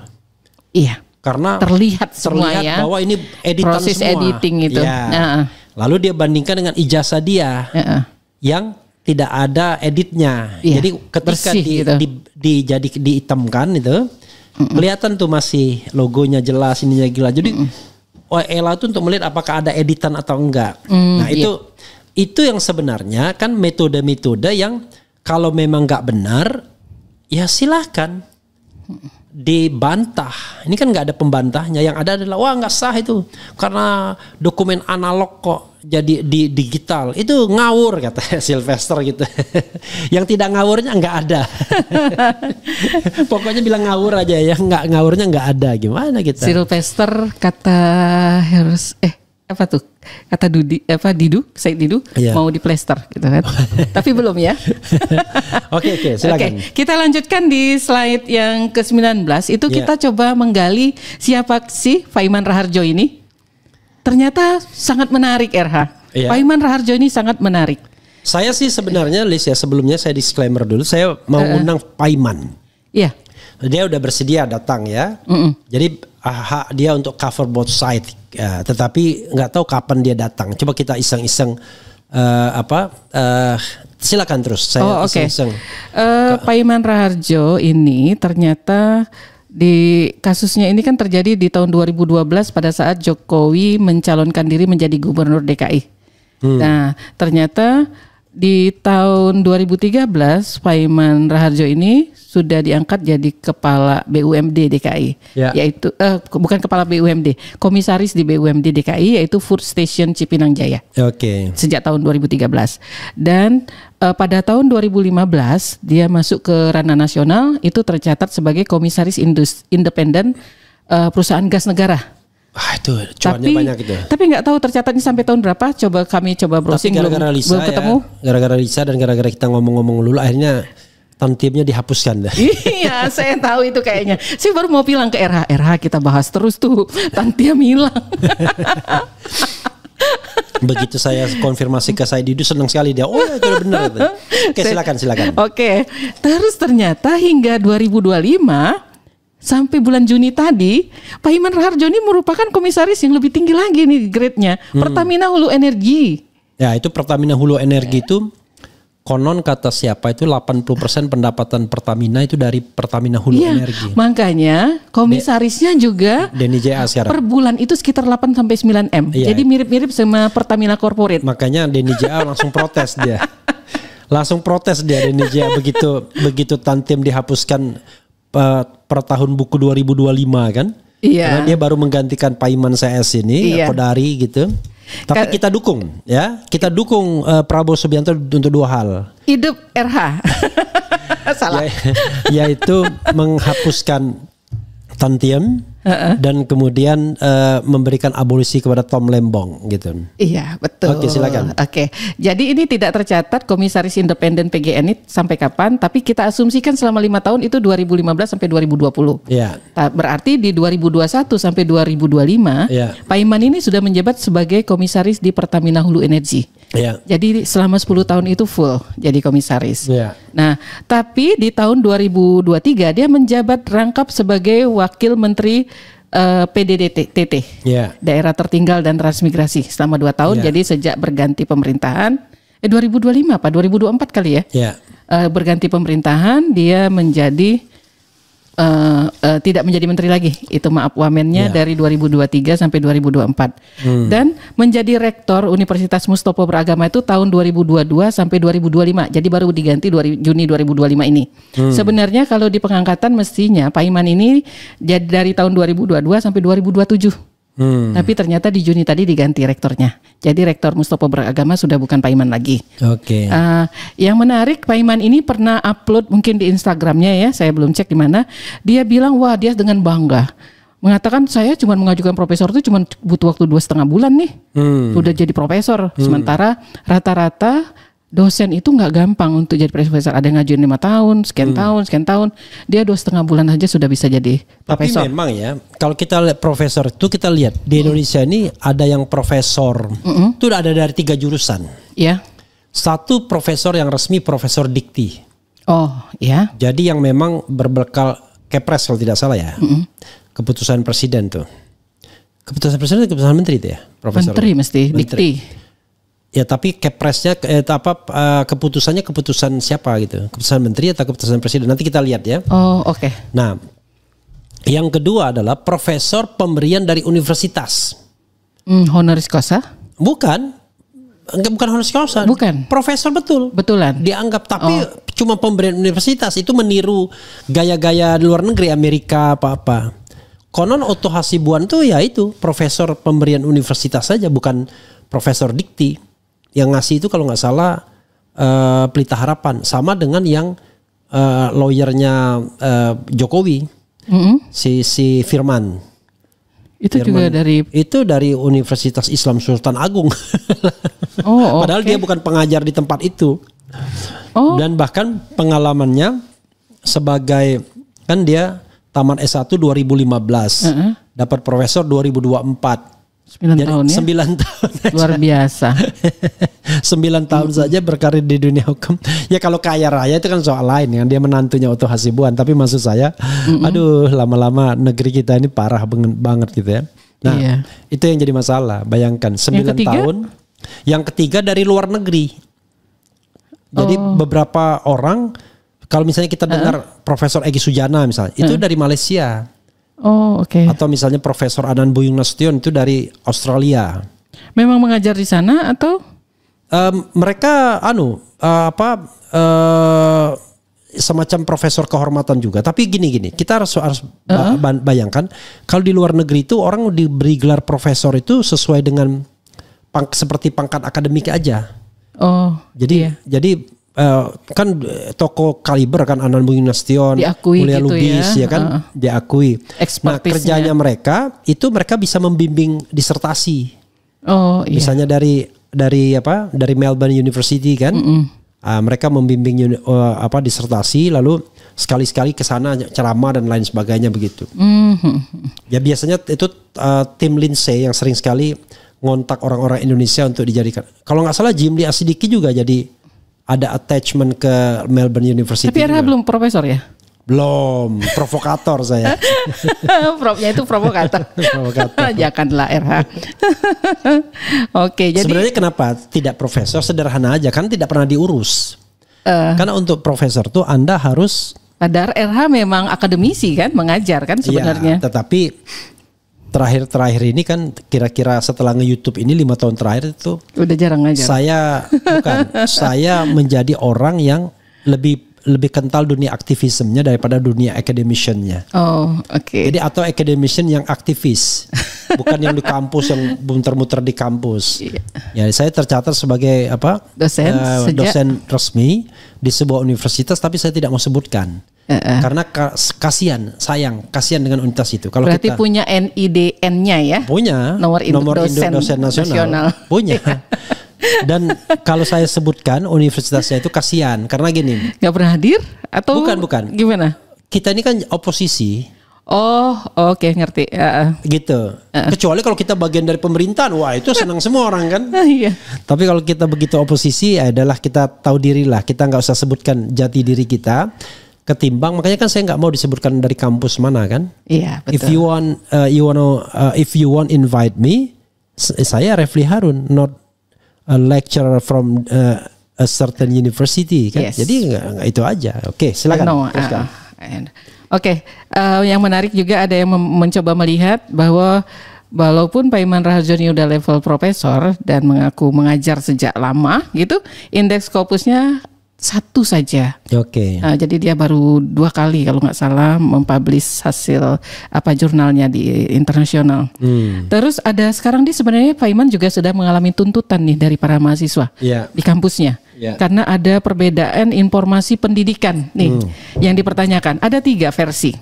Iya. Karena terlihat semua ya. Bahwa ini editan proses semua. editing itu. Ya. Lalu dia bandingkan dengan ijazah dia yang tidak ada editnya. Jadi ketika dihitamkan itu kelihatan tuh masih logonya jelas, ininya gila. Jadi ELA itu untuk melihat apakah ada editan atau enggak. Nah itu yang sebenarnya kan metode-metode yang kalau memang enggak benar ya silahkan dibantah. Ini kan nggak ada pembantahnya. Yang ada adalah wah nggak sah itu karena dokumen analog kok jadi di digital. Itu ngawur kata Sylvester gitu. Yang tidak ngawurnya nggak ada. Pokoknya bilang ngawur aja ya, nggak ngawurnya nggak ada. Gimana kita? Sylvester kata harus apa tuh? Kata Didu mau diplester gitu kan. Tapi belum ya. Oke, silakan. Kita lanjutkan di slide yang ke-19 itu kita coba menggali siapa sih Pak Iman Raharjo ini. Ternyata sangat menarik RH. Pak Iman Raharjo ini sangat menarik. Saya sih sebenarnya Lis ya sebelumnya saya disclaimer dulu saya mau undang Pak Iman. Iya. Dia udah bersedia datang ya. Jadi hak dia untuk cover both side. Ya, tetapi nggak tahu kapan dia datang. Coba kita iseng-iseng silakan terus saya iseng-iseng. Pak Iman Raharjo ini ternyata di kasusnya ini kan terjadi di tahun 2012 pada saat Jokowi mencalonkan diri menjadi gubernur DKI. Nah, ternyata di tahun 2013 Pak Iman Raharjo ini sudah diangkat jadi kepala BUMD DKI, yaitu bukan kepala BUMD, komisaris di BUMD DKI yaitu Food Station Cipinang Jaya. Sejak tahun 2013 dan pada tahun 2015 dia masuk ke ranah nasional itu tercatat sebagai komisaris independen perusahaan gas negara. Itu cuannya banyak gitu. Tapi nggak tahu tercatatnya sampai tahun berapa. Kami coba browsing belum ketemu. Gara-gara Lisa dan gara-gara kita ngomong-ngomong dulu akhirnya tantimnya dihapuskan. Iya, saya tahu itu kayaknya. Saya baru mau bilang ke RH kita bahas terus tuh tantiam hilang. Begitu saya konfirmasi ke saya Didu senang sekali dia. Oh ya itu benar. Oke, silakan. Oke. Terus ternyata hingga 2025 sampai bulan Juni tadi, Pak Iman Raharjo ini merupakan komisaris yang lebih tinggi lagi nih grade-nya. Pertamina Hulu Energi. Ya, itu Pertamina Hulu Energi itu konon kata siapa itu 80% pendapatan Pertamina itu dari Pertamina Hulu Energi. Makanya komisarisnya juga Denny JA sekarang. Per bulan itu sekitar 8 sampai 9 M. Jadi mirip-mirip sama Pertamina Corporate. Makanya Denny JA langsung protes dia. Denny JA begitu tantim dihapuskan per tahun buku 2025 kan. Karena dia baru menggantikan Pak Iman CS ini Kodari gitu. Tapi kita dukung ya. Kita dukung Prabowo Subianto untuk dua hal. Hidup RH. Salah. Yaitu menghapuskan tantiem dan kemudian memberikan abolisi kepada Tom Lembong gitu. Iya, betul. Oke, silakan. Oke. Jadi ini tidak tercatat komisaris independen PGN ini sampai kapan, tapi kita asumsikan selama 5 tahun itu 2015 sampai 2020. Iya. Berarti di 2021 sampai 2025, Pak Iman ini sudah menjabat sebagai komisaris di Pertamina Hulu Energi. Iya. Jadi selama 10 tahun itu full jadi komisaris. Iya. Nah, tapi di tahun 2023 dia menjabat rangkap sebagai wakil menteri PDDTT, Daerah Tertinggal dan Transmigrasi selama 2 tahun. Jadi sejak berganti pemerintahan 2025 apa 2024 kali ya. Berganti pemerintahan dia menjadi tidak menjadi menteri lagi. Itu maaf wamennya dari 2023 sampai 2024. Dan menjadi rektor Universitas Mustopo Beragama itu tahun 2022 sampai 2025. Jadi baru diganti Juni 2025 ini. Sebenarnya kalau di pengangkatan mestinya Pak Iman ini jadi dari tahun 2022 sampai 2027. Tapi ternyata di Juni tadi diganti rektornya. Jadi rektor Mustopo Beragama sudah bukan Pak Iman lagi. Oke. Yang menarik Pak Iman ini pernah upload mungkin di Instagramnya ya. Saya belum cek di mana. Dia bilang wah dia dengan bangga mengatakan saya cuma mengajukan profesor itu cuma butuh waktu 2,5 bulan nih. Sudah jadi profesor. Sementara rata-rata dosen itu nggak gampang untuk jadi profesor. Ada yang ngajuin 5 tahun, sekian tahun. Dia 2,5 bulan aja sudah bisa jadi profesor. Tapi memang ya, kalau kita lihat profesor itu, kita lihat di Indonesia ini ada yang profesor itu ada dari 3 jurusan. Iya. Satu profesor yang resmi, profesor dikti. Oh, ya. Jadi yang memang berbekal Kepres kalau tidak salah ya. Keputusan presiden tuh. Keputusan presiden, keputusan menteri itu ya, profesor. Menteri mesti, dikti. Ya tapi Kepresnya keputusannya keputusan siapa gitu? Keputusan menteri atau keputusan presiden? Nanti kita lihat ya. Oh, oke. Nah, yang kedua adalah profesor pemberian dari universitas. Honoris causa? Bukan honoris causa. Bukan. Profesor Betulan. Dianggap, tapi cuma pemberian universitas, itu meniru gaya-gaya di luar negeri, Amerika apa-apa. Konon Otto Hasibuan tuh ya itu profesor pemberian universitas saja, bukan profesor dikti. Yang ngasih itu kalau nggak salah Pelita Harapan, sama dengan yang lawyernya Jokowi, si Firman. Itu Firman, juga dari Universitas Islam Sultan Agung. Padahal dia bukan pengajar di tempat itu. Dan bahkan pengalamannya sebagai, kan dia tamat S1 2015, dapat profesor 2024. 9 tahun ya? 9 tahun aja. Luar biasa. 9 tahun saja berkarir di dunia hukum. Ya kalau kaya raya itu kan soal lain ya. Dia menantunya Otto Hasibuan. Tapi maksud saya, aduh lama-lama negeri kita ini parah banget gitu ya. Nah itu yang jadi masalah. Bayangkan 9 tahun. Yang ketiga dari luar negeri. Jadi beberapa orang, kalau misalnya kita dengar Profesor Egy Sujana misalnya, itu dari Malaysia. Oh, oke. Atau misalnya Profesor Anan Buyung Nasution itu dari Australia. Memang mengajar di sana atau? Mereka semacam profesor kehormatan juga. Tapi gini, kita harus bayangkan kalau di luar negeri itu orang diberi gelar profesor itu sesuai dengan seperti pangkat akademik aja. Oh, jadi kan toko kaliber kan, Anan Buyung Nasution, Mulia gitu Lubis ya kan, diakui. Nah kerjanya mereka bisa membimbing disertasi. Oh iya. Misalnya dari Melbourne University kan, mereka membimbing disertasi, lalu sekali-sekali ke sana ceramah dan lain sebagainya begitu. Ya biasanya itu tim Lindsay yang sering sekali ngontak orang-orang Indonesia untuk dijadikan. Kalau nggak salah Jimli Asidiki juga jadi ada attachment ke Melbourne University. Tapi RH belum profesor ya? Belum, provokator saya. Propnya itu provokator. Janganlah RH. Oke, jadi sebenarnya kenapa tidak profesor? Sederhana aja, kan tidak pernah diurus. Karena untuk profesor tuh Anda harus. Padahal RH memang akademisi kan, mengajar kan sebenarnya. Ya, tetapi terakhir ini kan kira-kira setelah nge-YouTube ini 5 tahun terakhir itu udah jarang ngajar. Saya menjadi orang yang lebih kental dunia aktivismenya daripada dunia academiciannya. Oh, oke. Jadi atau academician yang aktivis, bukan yang di kampus yang muter-muter di kampus. Ya, saya tercatat sebagai dosen resmi di sebuah universitas, tapi saya tidak mau sebutkan. Karena kasihan dengan universitas itu. Kalau berarti kita punya NIDN-nya ya? Punya. Nomor dosen nasional. Punya. Dan kalau saya sebutkan universitasnya itu kasihan karena gini. Gak pernah hadir atau? Bukan. Gimana? Kita ini kan oposisi. Oh, oke, ngerti. Gitu. Kecuali kalau kita bagian dari pemerintahan, wah itu senang semua orang kan. Iya. Tapi kalau kita begitu oposisi, adalah kita tahu diri lah. Kita nggak usah sebutkan jati diri kita. Ketimbang, makanya kan saya nggak mau disebutkan dari kampus mana kan. Iya, betul. If you want invite me, saya Refli Harun, not a lecturer from a certain university kan. Yes. Jadi nggak itu aja. Oke, silakan. Oke, yang menarik juga ada yang mencoba melihat bahwa walaupun Pak Iman Rahardjoni udah level profesor dan mengaku mengajar sejak lama gitu, indeks Scopusnya 1 saja. Oke. Jadi dia baru 2 kali kalau nggak salah mempublish hasil jurnalnya di internasional. Terus ada sekarang sebenarnya Pak Iman juga sudah mengalami tuntutan nih dari para mahasiswa di kampusnya. Karena ada perbedaan informasi pendidikan nih yang dipertanyakan. Ada 3 versi.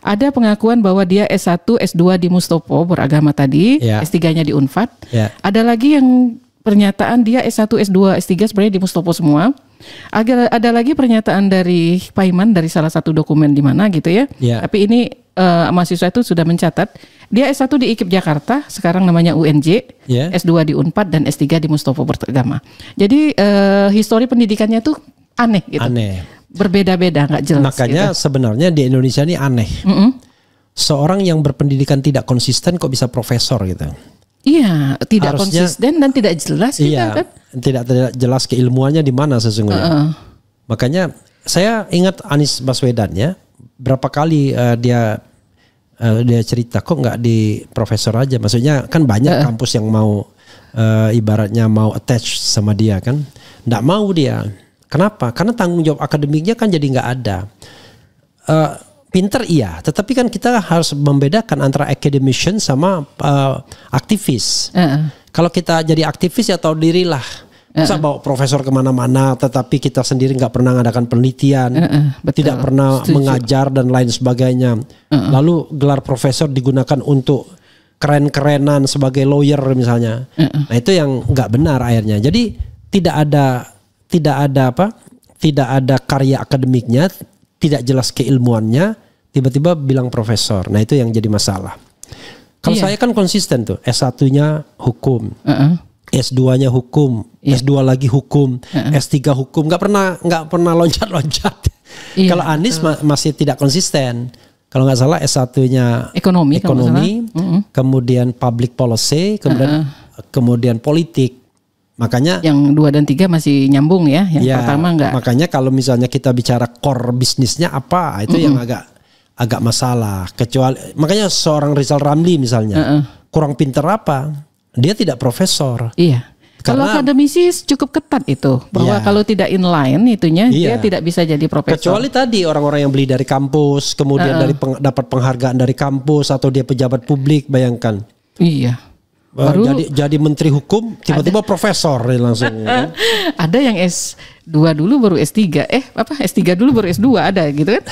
Ada pengakuan bahwa dia S1, S2 di Mustopo beragama tadi, S3-nya di Unpad. Ada lagi yang pernyataan dia S1, S2, S3 sebenarnya di Mustopo semua. Ada lagi pernyataan dari Pak Iman dari salah satu dokumen di mana gitu ya. Tapi ini mahasiswa itu sudah mencatat dia S1 di IKIP Jakarta, sekarang namanya UNJ, S2 di Unpad dan S3 di Mustopo Beragama. Jadi histori pendidikannya tuh aneh gitu. Berbeda-beda, nggak jelas. Makanya gitu. Sebenarnya di Indonesia ini aneh. Seorang yang berpendidikan tidak konsisten kok bisa profesor gitu. Iya, tidak konsisten dan tidak jelas gitu kan. Tidak jelas keilmuannya di mana sesungguhnya. Makanya saya ingat Anies Baswedan ya, berapa kali dia cerita kok nggak di profesor aja. Maksudnya kan banyak kampus yang mau ibaratnya mau attach sama dia kan. Nggak mau dia. Kenapa? Karena tanggung jawab akademiknya kan jadi nggak ada. Pinter iya, tetapi kan kita harus membedakan antara academician sama aktivis. Kalau kita jadi aktivis ya tahu dirilah. Masa bawa profesor kemana-mana, tetapi kita sendiri nggak pernah mengadakan penelitian, tidak pernah mengajar dan lain sebagainya. Lalu gelar profesor digunakan untuk keren-kerenan sebagai lawyer misalnya. Nah itu yang nggak benar akhirnya. Jadi tidak ada karya akademiknya, tidak jelas keilmuannya. Tiba-tiba bilang profesor. Nah itu yang jadi masalah. Kalau saya kan konsisten tuh. S1-nya hukum. S2-nya hukum. S2 lagi hukum. S3 hukum. Gak pernah loncat-loncat. Kalau Anies masih tidak konsisten. Kalau nggak salah S1-nya ekonomi. Kemudian public policy. Kemudian politik. Makanya yang 2 dan 3 masih nyambung ya. Yang pertama enggak. Makanya kalau misalnya kita bicara core bisnisnya apa. Itu yang agak masalah. Kecuali makanya seorang Rizal Ramli misalnya kurang pinter apa, dia tidak profesor. Iya. Kalau akademisi cukup ketat itu bahwa kalau tidak inline itunya dia tidak bisa jadi profesor. Kecuali tadi orang-orang yang beli dari kampus, kemudian dapat penghargaan dari kampus atau dia pejabat publik, bayangkan. Iya. Jadi menteri hukum tiba-tiba profesor langsung. Ada yang S2 dulu baru S3. S3 dulu baru S2 ada gitu kan.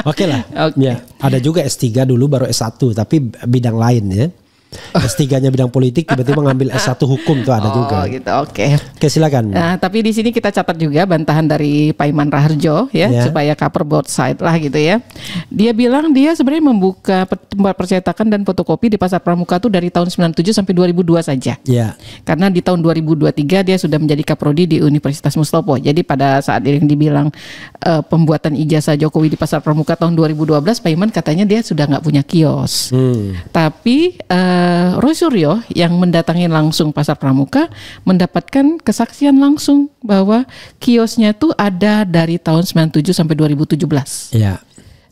Oke lah. Ya, ada juga S3 dulu baru S1 tapi bidang lain ya. S3-nya bidang politik tiba-tiba ngambil S1 hukum tuh ada juga. Oh gitu, oke. Oke silakan. Nah, tapi di sini kita catat juga bantahan dari Pak Iman Raharjo ya, supaya cover both side lah gitu ya. Dia bilang dia sebenarnya membuka tempat percetakan dan fotokopi di Pasar Pramuka tuh dari tahun 97 sampai 2002 saja. Karena di tahun 2023 dia sudah menjadi kaprodi di Universitas Mustopo. Jadi pada saat yang dibilang pembuatan ijazah Jokowi di Pasar Pramuka tahun 2012, Pak Iman katanya dia sudah nggak punya kios. Tapi Roy Suryo yang mendatangi langsung Pasar Pramuka mendapatkan kesaksian langsung bahwa kiosnya itu ada dari tahun 97 sampai 2017.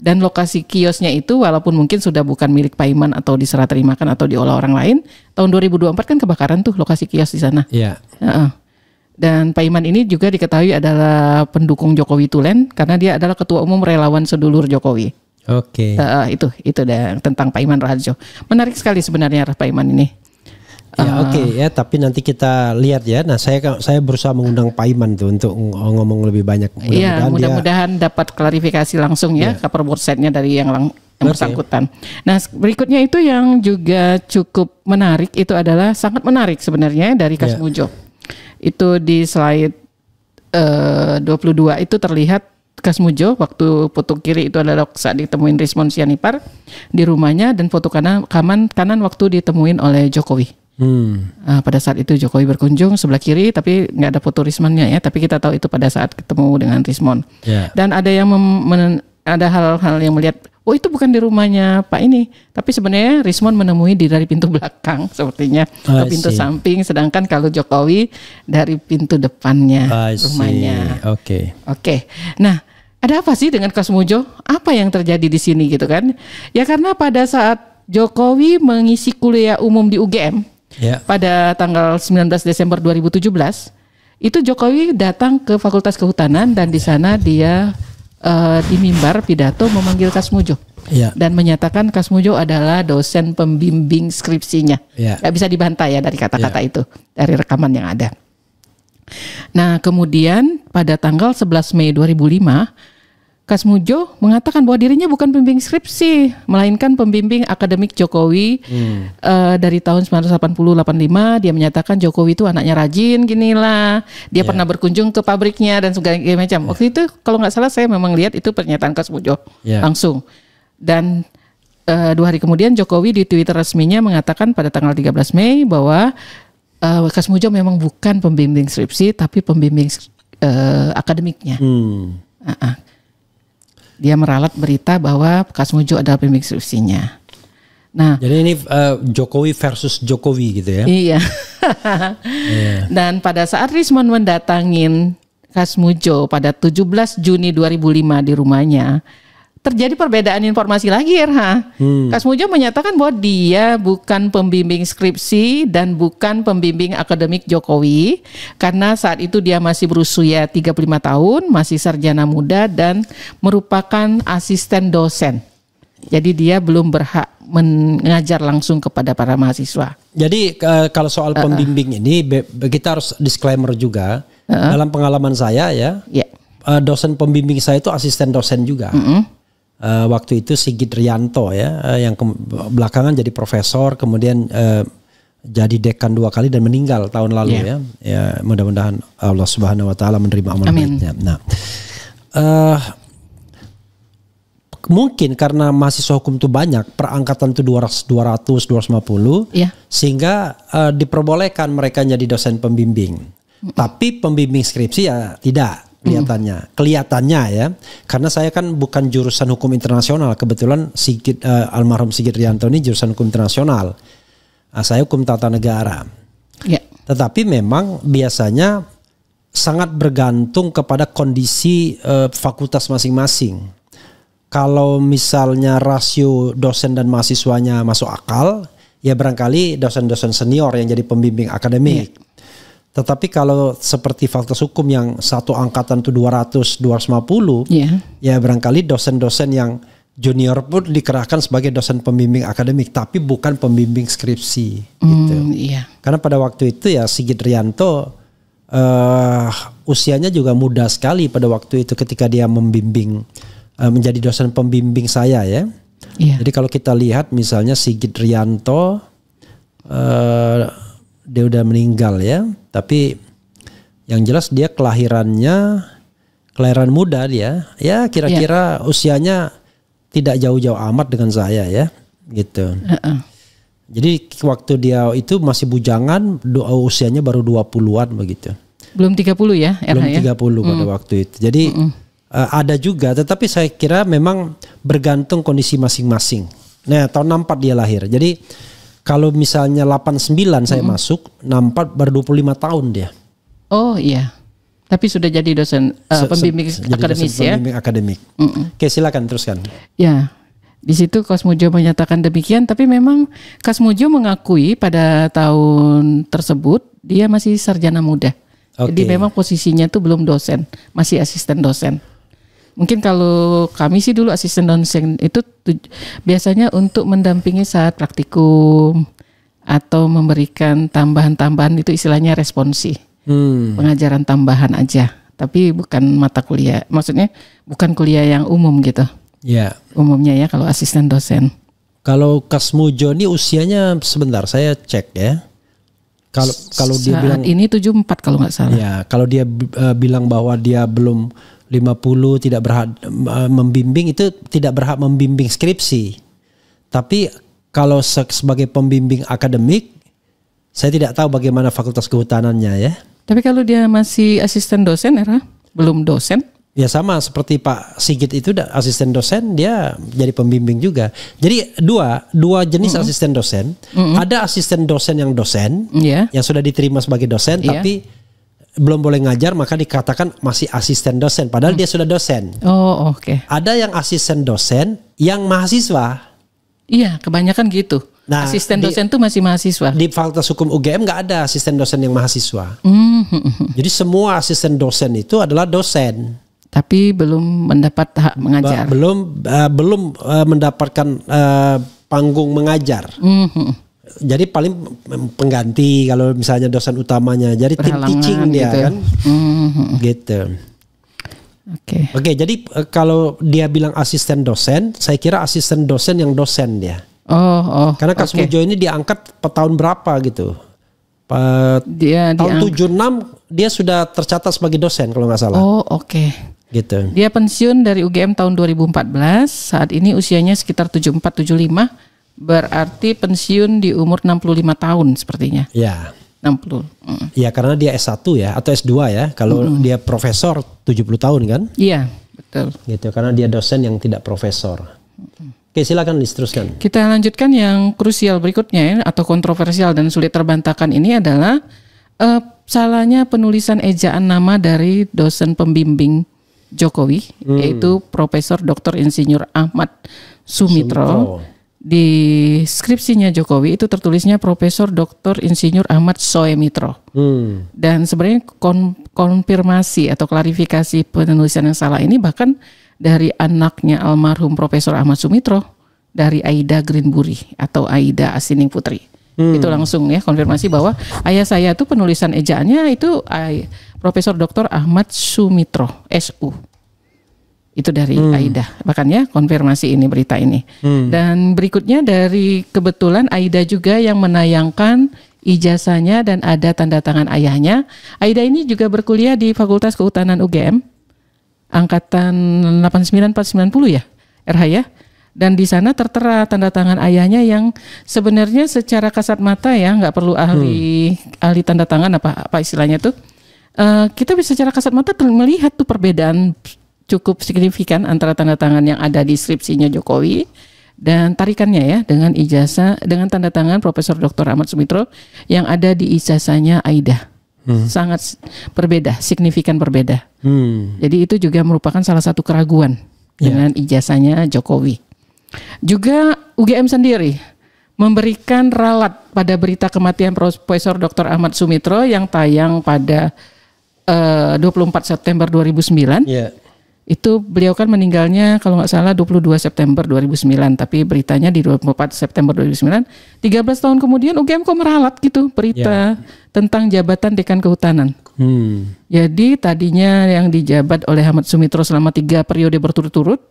Dan lokasi kiosnya itu walaupun mungkin sudah bukan milik Pak Iman atau diserah terimakan atau diolah orang lain, tahun 2024 kan kebakaran tuh lokasi kios di sana. Dan Pak Iman ini juga diketahui adalah pendukung Jokowi Tulen karena dia adalah ketua umum relawan sedulur Jokowi. Itu tentang Pak Iman Raharjo. Menarik sekali sebenarnya Pak Iman ini. Tapi nanti kita lihat ya. Nah, saya berusaha mengundang Pak Iman tuh untuk ngomong lebih banyak. Mudah-mudahan dapat klarifikasi langsung ya cover both side-nya dari yang bersangkutan. Nah, berikutnya itu yang juga cukup menarik itu adalah sangat menarik sebenarnya dari Kasmujo. Itu di slide 22 itu terlihat Kasmujo waktu foto kiri itu adalah saat ditemuin Rismond Sianipar di rumahnya dan foto kanan waktu ditemuin oleh Jokowi. Pada saat itu Jokowi berkunjung sebelah kiri tapi nggak ada foto Rismondnya ya, tapi kita tahu itu pada saat ketemu dengan Rismond. Dan ada yang ada hal-hal yang melihat itu bukan di rumahnya Pak ini, tapi sebenarnya Rismond menemui dari pintu belakang sepertinya atau pintu samping, sedangkan kalau Jokowi dari pintu depannya rumahnya. Oke. Nah, ada apa sih dengan Kasmujo? Apa yang terjadi di sini gitu kan? Ya karena pada saat Jokowi mengisi kuliah umum di UGM pada tanggal 19 Desember 2017, itu Jokowi datang ke Fakultas Kehutanan dan di sana dia di mimbar pidato memanggil Kasmujo dan menyatakan Kasmujo adalah dosen pembimbing skripsinya. Gak bisa dibantah ya dari kata-kata itu, dari rekaman yang ada. Nah kemudian pada tanggal 11 Mei 2005 Kasmujo mengatakan bahwa dirinya bukan pembimbing skripsi, melainkan pembimbing akademik Jokowi. Dari tahun 1980-85 dia menyatakan Jokowi itu anaknya rajin, ginilah. Dia pernah berkunjung ke pabriknya dan segala macam. Waktu itu kalau nggak salah saya memang lihat itu pernyataan Kasmujo langsung. Dan 2 hari kemudian Jokowi di Twitter resminya mengatakan pada tanggal 13 Mei bahwa Kasmujo memang bukan pembimbing skripsi tapi pembimbing akademiknya. Dia meralat berita bahwa Kasmujo adalah pembimbing skripsinya. Nah, jadi ini Jokowi versus Jokowi gitu ya? Iya. Dan pada saat Rismon mendatangin Kasmujo pada 17 Juni 2005 di rumahnya, terjadi perbedaan informasi lagi, RH. Kasmujo menyatakan bahwa dia bukan pembimbing skripsi dan bukan pembimbing akademik Jokowi karena saat itu dia masih berusia 35 tahun, masih sarjana muda dan merupakan asisten dosen. Jadi dia belum berhak mengajar langsung kepada para mahasiswa. Jadi kalau soal pembimbing ini kita harus disclaimer juga. Dalam pengalaman saya dosen pembimbing saya itu asisten dosen juga. Waktu itu Sigit Rianto yang belakangan jadi profesor, kemudian jadi dekan 2 kali dan meninggal tahun lalu ya mudah-mudahan Allah Subhanahu Wa Taala menerima amal baiknya. Nah, mungkin karena mahasiswa hukum itu banyak, perangkatan itu 200, 250, sehingga diperbolehkan mereka jadi dosen pembimbing. Tapi pembimbing skripsi ya tidak. Kelihatannya ya, karena saya kan bukan jurusan hukum internasional, kebetulan almarhum Sigit Rianto ini jurusan hukum internasional, saya hukum tata negara. Tetapi memang biasanya sangat bergantung kepada kondisi fakultas masing-masing. Kalau misalnya rasio dosen dan mahasiswanya masuk akal, ya barangkali dosen-dosen senior yang jadi pembimbing akademik. Tetapi kalau seperti fakultas hukum yang satu angkatan itu 200, 250, ya barangkali dosen-dosen yang junior pun dikerahkan sebagai dosen pembimbing akademik, tapi bukan pembimbing skripsi. Gitu. Karena pada waktu itu ya Sigit Rianto usianya juga muda sekali pada waktu itu ketika dia membimbing, menjadi dosen pembimbing saya ya. Jadi kalau kita lihat misalnya Sigit Rianto, dia udah meninggal ya, tapi yang jelas dia kelahiran muda dia, ya kira-kira usianya tidak jauh-jauh amat dengan saya ya, gitu. Jadi waktu dia itu masih bujangan, usianya baru 20-an begitu. Belum 30 ya? Belum 30 pada waktu itu. Jadi ada juga, tetapi saya kira memang bergantung kondisi masing-masing. Nah, tahun 64 dia lahir. Jadi kalau misalnya 89 saya masuk, 64 baru 25 tahun dia. Oh iya. Tapi sudah jadi dosen pembimbing akademis ya. Pembimbing akademik. Oke, silakan teruskan. Ya. Di situ Kasmujo menyatakan demikian, tapi memang Kasmujo mengakui pada tahun tersebut dia masih sarjana muda. Jadi memang posisinya itu belum dosen, masih asisten dosen. Mungkin kalau kami sih dulu asisten dosen itu biasanya untuk mendampingi saat praktikum atau memberikan tambahan-tambahan, itu istilahnya responsi. Pengajaran tambahan aja, tapi bukan mata kuliah. Maksudnya bukan kuliah yang umum gitu. Ya. Umumnya ya kalau asisten dosen. Kalau Kasmujo ini usianya sebentar saya cek ya. Kalau dia bilang ini 74 kalau nggak salah. Ya, kalau dia bilang bahwa dia belum 50 tidak berhak membimbing, itu tidak berhak membimbing skripsi. Tapi kalau sebagai pembimbing akademik, saya tidak tahu bagaimana fakultas kehutanannya ya. Tapi kalau dia masih asisten dosen, belum dosen? Ya sama seperti Pak Sigit itu asisten dosen, dia jadi pembimbing juga. Jadi dua jenis asisten dosen. Ada asisten dosen yang dosen, yang sudah diterima sebagai dosen, tapi belum boleh ngajar, maka dikatakan masih asisten dosen, padahal dia sudah dosen. Oh, oke. Ada yang asisten dosen yang mahasiswa. Iya, kebanyakan gitu. Nah, asisten dosen itu masih mahasiswa. Di Fakultas Hukum UGM nggak ada asisten dosen yang mahasiswa. Jadi semua asisten dosen itu adalah dosen. Tapi belum mendapat hak mengajar. Belum mendapatkan panggung mengajar. Jadi paling pengganti kalau misalnya dosen utamanya. Jadi tim teaching dia gitu. Kan. Gitu. Oke, jadi kalau dia bilang asisten dosen, saya kira asisten dosen yang dosen dia. Karena Kasmujo ini diangkat tahun berapa gitu? Tahun 76 dia sudah tercatat sebagai dosen kalau nggak salah. Gitu. Dia pensiun dari UGM tahun 2014. Saat ini usianya sekitar 74-75. Berarti pensiun di umur 65 tahun sepertinya. Ya. 60. Ya, karena dia S1 ya atau S2 ya. Kalau dia profesor 70 tahun kan? Iya, betul. Gitu, karena dia dosen yang tidak profesor. Oke, silakan diteruskan. Kita lanjutkan yang krusial berikutnya ya, atau kontroversial dan sulit terbantahkan ini adalah salahnya penulisan ejaan nama dari dosen pembimbing Jokowi, yaitu Profesor Dr. Insinyur Ahmad Sumitro. Di skripsinya Jokowi itu tertulisnya Profesor Dr. Insinyur Ahmad Soemitro. Dan sebenarnya konfirmasi atau klarifikasi penulisan yang salah ini bahkan dari anaknya almarhum Profesor Ahmad Sumitro, dari Aida Greenbury atau Aida Asining Putri. Itu langsung ya konfirmasi bahwa ayah saya itu penulisan ejaannya itu Profesor Dr. Ahmad Sumitro, SU. Itu dari Aida. Makanya konfirmasi ini berita ini. Dan berikutnya dari kebetulan Aida juga yang menayangkan ijazahnya dan ada tanda tangan ayahnya. Aida ini juga berkuliah di Fakultas Kehutanan UGM angkatan 89-490 ya, RH ya. Dan di sana tertera tanda tangan ayahnya yang sebenarnya secara kasat mata ya, nggak perlu ahli tanda tangan apa istilahnya tuh. Kita bisa secara kasat mata melihat tuh perbedaan cukup signifikan antara tanda tangan yang ada di skripsinya Jokowi dan tarikannya ya dengan ijazah dengan tanda tangan Profesor Dr. Ahmad Sumitro yang ada di ijazahnya Aida. Sangat berbeda, signifikan berbeda. Jadi itu juga merupakan salah satu keraguan dengan ijazahnya Jokowi. Juga UGM sendiri memberikan ralat pada berita kematian Profesor Dr. Ahmad Sumitro yang tayang pada 24 September 2009. Itu beliau kan meninggalnya kalau nggak salah 22 September 2009, tapi beritanya di 24 September 2009. 13 tahun kemudian UGM kok meralat gitu berita tentang jabatan Dekan Kehutanan. Jadi tadinya yang dijabat oleh Ahmad Sumitro selama 3 periode berturut-turut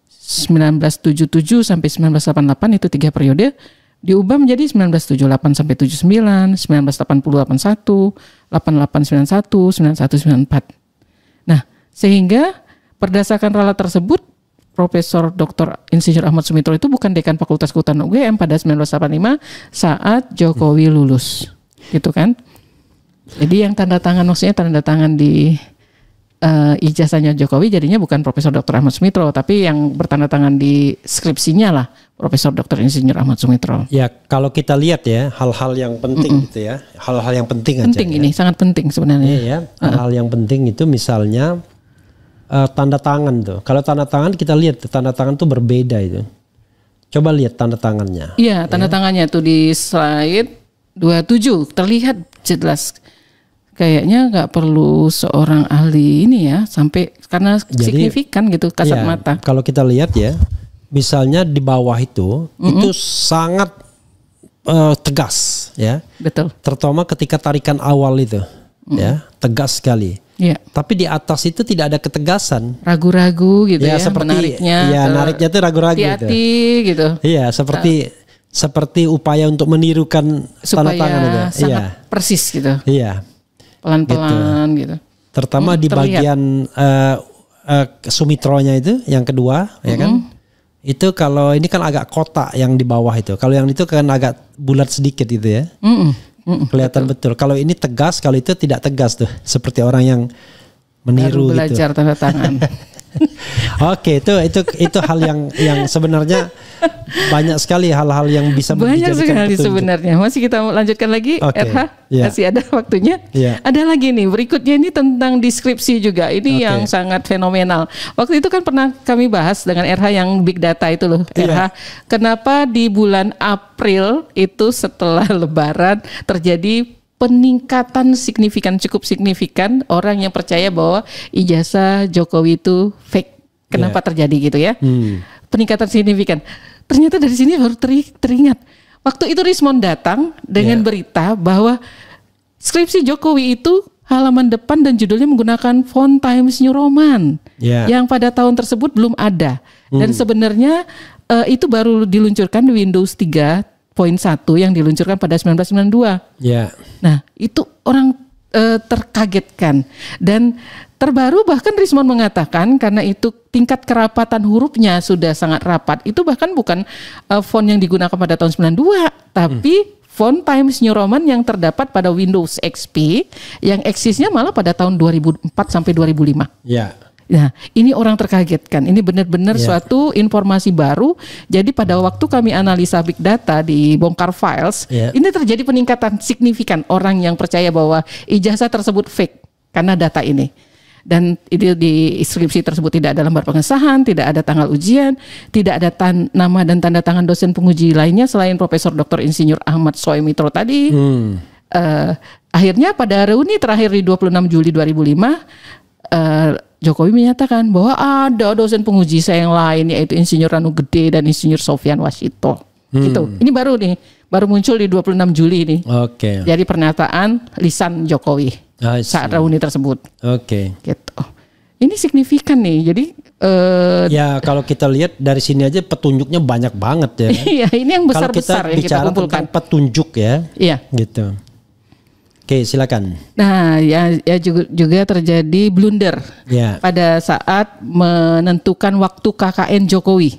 1977 sampai 1988 itu 3 periode diubah menjadi 1978 sampai 79, 1980 81, 88 91, 91 94. Nah, sehingga berdasarkan ralat tersebut Profesor Dr. Insinyur Ahmad Sumitro itu bukan dekan Fakultas Kehutanan UGM pada 1985 saat Jokowi lulus. Gitu kan? Jadi yang tanda tangan maksudnya tanda tangan di ijazahnya Jokowi jadinya bukan Profesor Dr. Ahmad Sumitro, tapi yang bertanda tangan di skripsinya lah Profesor Dr. Insinyur Ahmad Sumitro. Ya, kalau kita lihat ya hal-hal yang penting gitu ya, hal-hal yang penting aja. Penting ini sangat penting sebenarnya. Iya ya, hal-hal yang penting itu misalnya tanda tangan tuh. Kalau tanda tangan kita lihat tanda tangan tuh berbeda itu. Coba lihat tanda tangannya. Iya, tanda tangannya tuh di slide 27 terlihat jelas. Kayaknya nggak perlu seorang ahli ini ya sampai karena signifikan gitu kasat mata. Kalau kita lihat ya, misalnya di bawah itu sangat tegas ya. Betul. Terutama ketika tarikan awal itu ya tegas sekali. Tapi di atas itu tidak ada ketegasan. Ragu-ragu gitu ya seperti, menariknya. Ya nariknya tuh ragu-ragu hati-hati gitu. Iya seperti upaya untuk menirukan tanda tangan itu. Sangat persis gitu. Iya. Pelan-pelan gitu. Terutama di bagian Sumitronya itu yang kedua ya kan. Itu kalau ini kan agak kotak yang di bawah itu. Kalau yang itu kan agak bulat sedikit itu ya. Kelihatan betul. Kalau ini tegas, kalau itu tidak tegas tuh. Seperti orang yang meniru baru belajar gitu. Tanda tangan. Oke, itu hal yang sebenarnya banyak sekali hal-hal yang bisa banyak sekali petunjuk. Sebenarnya masih kita lanjutkan lagi RH masih ada waktunya. Ada lagi nih berikutnya ini tentang deskripsi juga ini yang sangat fenomenal. Waktu itu kan pernah kami bahas dengan RH yang big data itu loh RH. Kenapa di bulan April itu setelah Lebaran terjadi peningkatan cukup signifikan orang yang percaya bahwa ijazah Jokowi itu fake. Kenapa terjadi gitu ya? Peningkatan signifikan. Ternyata dari sini baru teringat. Waktu itu Rismond datang dengan berita bahwa skripsi Jokowi itu halaman depan dan judulnya menggunakan font Times New Roman yang pada tahun tersebut belum ada. Dan sebenarnya itu baru diluncurkan di Windows 3.1 yang diluncurkan pada 1992. Nah, itu orang terkagetkan. Dan terbaru bahkan Rismond mengatakan karena itu tingkat kerapatan hurufnya sudah sangat rapat. Itu bahkan bukan font yang digunakan pada tahun 92, tapi font Times New Roman yang terdapat pada Windows XP yang eksisnya malah pada tahun 2004 sampai 2005. Nah, ini orang terkagetkan. Ini benar-benar suatu informasi baru. Jadi pada waktu kami analisa big data di Bongkar Files, ini terjadi peningkatan signifikan orang yang percaya bahwa ijazah tersebut fake karena data ini. Dan itu di inskripsi tersebut tidak ada lembar pengesahan, tidak ada tanggal ujian, tidak ada nama dan tanda tangan dosen penguji lainnya selain Profesor Dr. Insinyur Ahmad Soemitro tadi. Akhirnya pada reuni terakhir di 26 Juli 2005, Jokowi menyatakan bahwa ada dosen penguji saya yang lain yaitu Insinyur Ranu Gede dan Insinyur Sofian Wasito. Gitu. Ini baru muncul di 26 Juli ini. Jadi pernyataan lisan Jokowi saat reuni tersebut. Gitu. Ini signifikan nih. Jadi ya kalau kita lihat dari sini aja petunjuknya banyak banget ya. Iya, ini yang besar-besar yang kita kumpulkan. Petunjuk ya. Iya. Gitu. Oke, silakan. Nah, ya juga terjadi blunder pada saat menentukan waktu KKN Jokowi.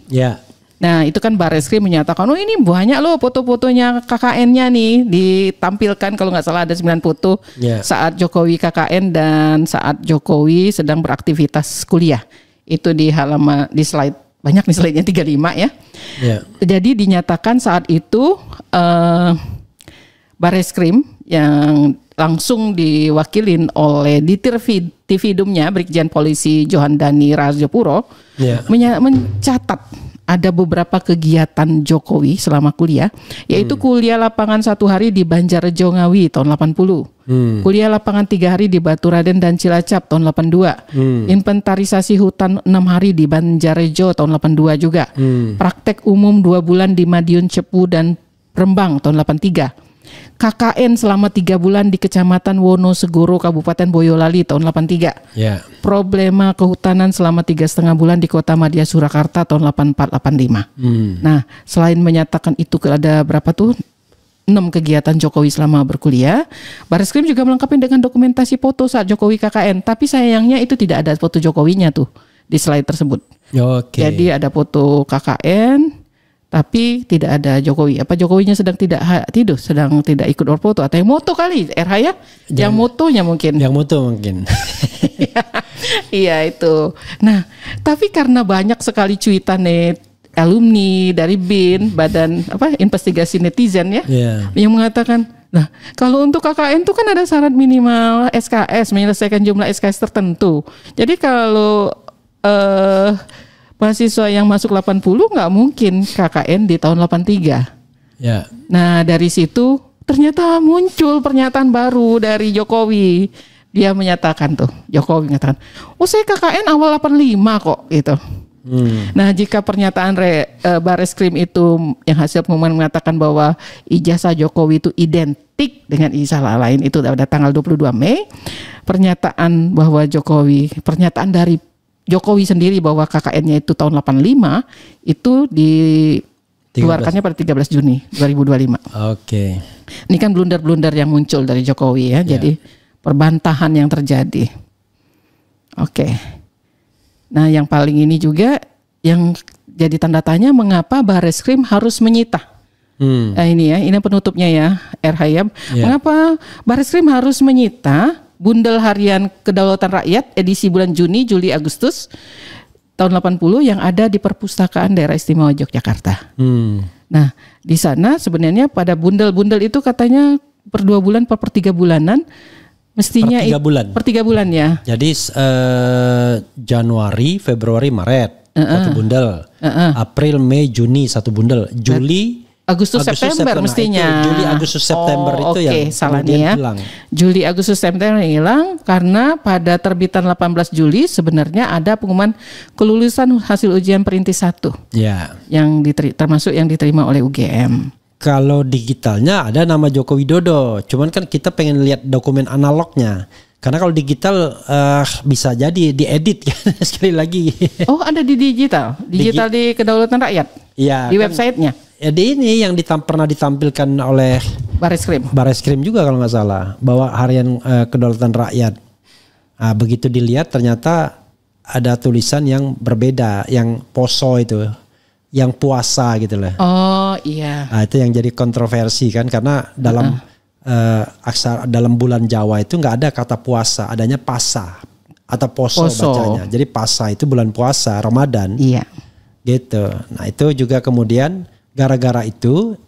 Nah, itu kan Barreskrim menyatakan, oh ini banyak loh foto-fotonya KKN-nya nih ditampilkan, kalau nggak salah ada 9 foto saat Jokowi KKN dan saat Jokowi sedang beraktivitas kuliah. Itu di slide, banyak nih slide-nya 35 ya. Jadi dinyatakan saat itu Barreskrim yang langsung diwakilin oleh Ditir Tividumnya Brigjen Polisi Johan Dani Rajopuro mencatat ada beberapa kegiatan Jokowi selama kuliah, yaitu kuliah lapangan 1 hari di Banjarjo Ngawi tahun 80, kuliah lapangan 3 hari di Baturaden dan Cilacap tahun 82, inventarisasi hutan 6 hari di Banjarjo tahun 82 juga, praktek umum 2 bulan di Madiun Cepu dan Rembang tahun 83. KKN selama 3 bulan di Kecamatan Wonosegoro, Kabupaten Boyolali tahun 83. Problema kehutanan selama 3,5 bulan di Kota Madya Surakarta tahun 84-85. Nah, selain menyatakan itu ada berapa tuh 6 kegiatan Jokowi selama berkuliah, Barreskrim juga melengkapi dengan dokumentasi foto saat Jokowi KKN. Tapi sayangnya itu tidak ada foto Jokowinya tuh di slide tersebut. Jadi ada foto KKN, tapi tidak ada Jokowi. Apa Jokowinya sedang tidak ikut berfoto atau yang moto kali, RH ya? Yang motonya mungkin. Iya itu. Nah, tapi karena banyak sekali cuitan alumni dari BIN, Badan Investigasi Netizen ya, yang mengatakan, nah kalau untuk KKN itu kan ada syarat minimal SKS, menyelesaikan jumlah SKS tertentu. Jadi kalau mahasiswa yang masuk 80 nggak mungkin KKN di tahun 83. Nah dari situ ternyata muncul pernyataan baru dari Jokowi. Dia menyatakan Jokowi mengatakan, oh saya KKN awal 85 kok gitu. Nah jika pernyataan Barreskrim itu yang hasil pengumuman mengatakan bahwa ijazah Jokowi itu identik dengan ijazah lain, itu pada tanggal 22 Mei. Pernyataan dari Jokowi sendiri bahwa KKN-nya itu tahun 85 itu dikeluarkannya pada 13 Juni 2025. Ini kan blunder-blunder yang muncul dari Jokowi ya. Jadi perbantahan yang terjadi. Nah, yang paling ini juga yang jadi tanda tanya mengapa Barreskrim harus menyita. Nah, ini penutupnya ya, RH. Mengapa Barreskrim harus menyita Bundel Harian Kedaulatan Rakyat edisi bulan Juni, Juli, Agustus tahun 80 yang ada di Perpustakaan Daerah Istimewa Yogyakarta. Nah, di sana sebenarnya pada bundel-bundel itu katanya per 2 bulan, per 3 bulanan mestinya per 3 bulan ya. Jadi Januari, Februari, Maret 1 bundel, April, Mei, Juni 1 bundel, Juli, Agustus September mestinya. Juli Agustus September itu yang salahnya hilang. Juli Agustus September hilang karena pada terbitan 18 Juli sebenarnya ada pengumuman kelulusan hasil ujian perintis 1. Yang termasuk yang diterima oleh UGM. Kalau digitalnya ada nama Joko Widodo, cuman kan kita pengen lihat dokumen analognya. Karena kalau digital bisa jadi diedit kan sekali lagi. Oh, ada di digital di Kedaulatan Rakyat. Iya. Di websitenya. Ya, di ini yang pernah ditampilkan oleh Bareskrim juga kalau nggak salah, bahwa harian Kedaulatan Rakyat. Nah, begitu dilihat ternyata ada tulisan yang berbeda, yang poso itu, yang puasa gitu loh. Oh iya. Nah, itu yang jadi kontroversi kan, karena dalam aksara dalam bulan Jawa itu nggak ada kata puasa, adanya pasa atau poso bacanya. Jadi pasa itu bulan puasa Ramadan. Iya. Gitu. Nah itu juga kemudian gara-gara itu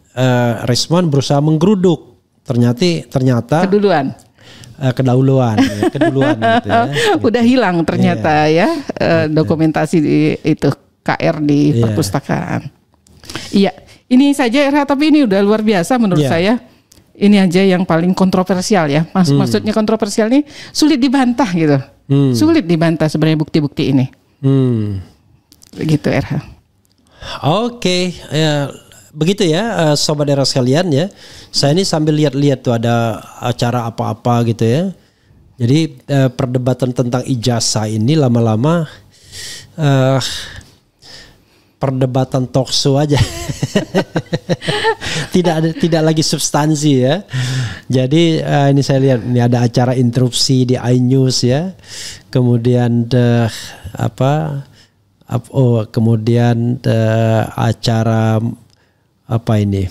Rismon berusaha menggeruduk. Ternyata keduluan. Keduluan gitu ya. Udah hilang ternyata ya dokumentasi itu KR di perpustakaan. Iya. Ini saja Era, tapi ini udah luar biasa menurut saya. Ini aja yang paling kontroversial ya. Maksudnya kontroversial ini sulit dibantah gitu. Sulit dibantah sebenarnya bukti-bukti ini. Begitu RH. Oke, ya, begitu ya Sobat Era sekalian ya. Saya ini sambil lihat-lihat tuh ada acara apa-apa gitu ya. Jadi perdebatan tentang ijazah ini lama-lama perdebatan talkshow aja. tidak lagi substansi ya. Jadi ini saya lihat ini ada acara interupsi di iNews ya. Kemudian kemudian acara apa ini?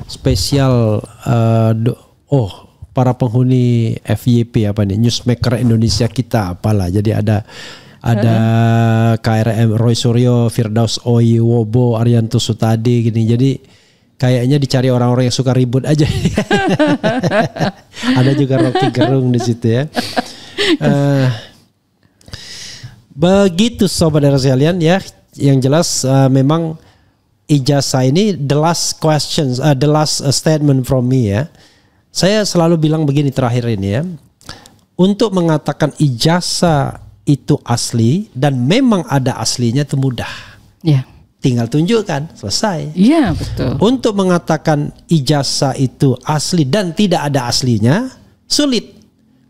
Spesial para penghuni FYP apa nih? Newsmaker Indonesia kita apalah. Jadi ada KRM Roy Suryo, Firdaus Oi Wobo, Arianto Sutadi gini. Jadi kayaknya dicari orang-orang yang suka ribut aja. Ada juga Rocky Gerung di situ ya. Begitu Sobat Era sekalian ya. Yang jelas memang ijazah ini the last statement from me ya. Saya selalu bilang begini terakhir ini ya. Untuk mengatakan ijazah itu asli dan memang ada aslinya itu mudah. Ya. Tinggal tunjukkan, selesai. Iya, betul. Untuk mengatakan ijazah itu asli dan tidak ada aslinya sulit.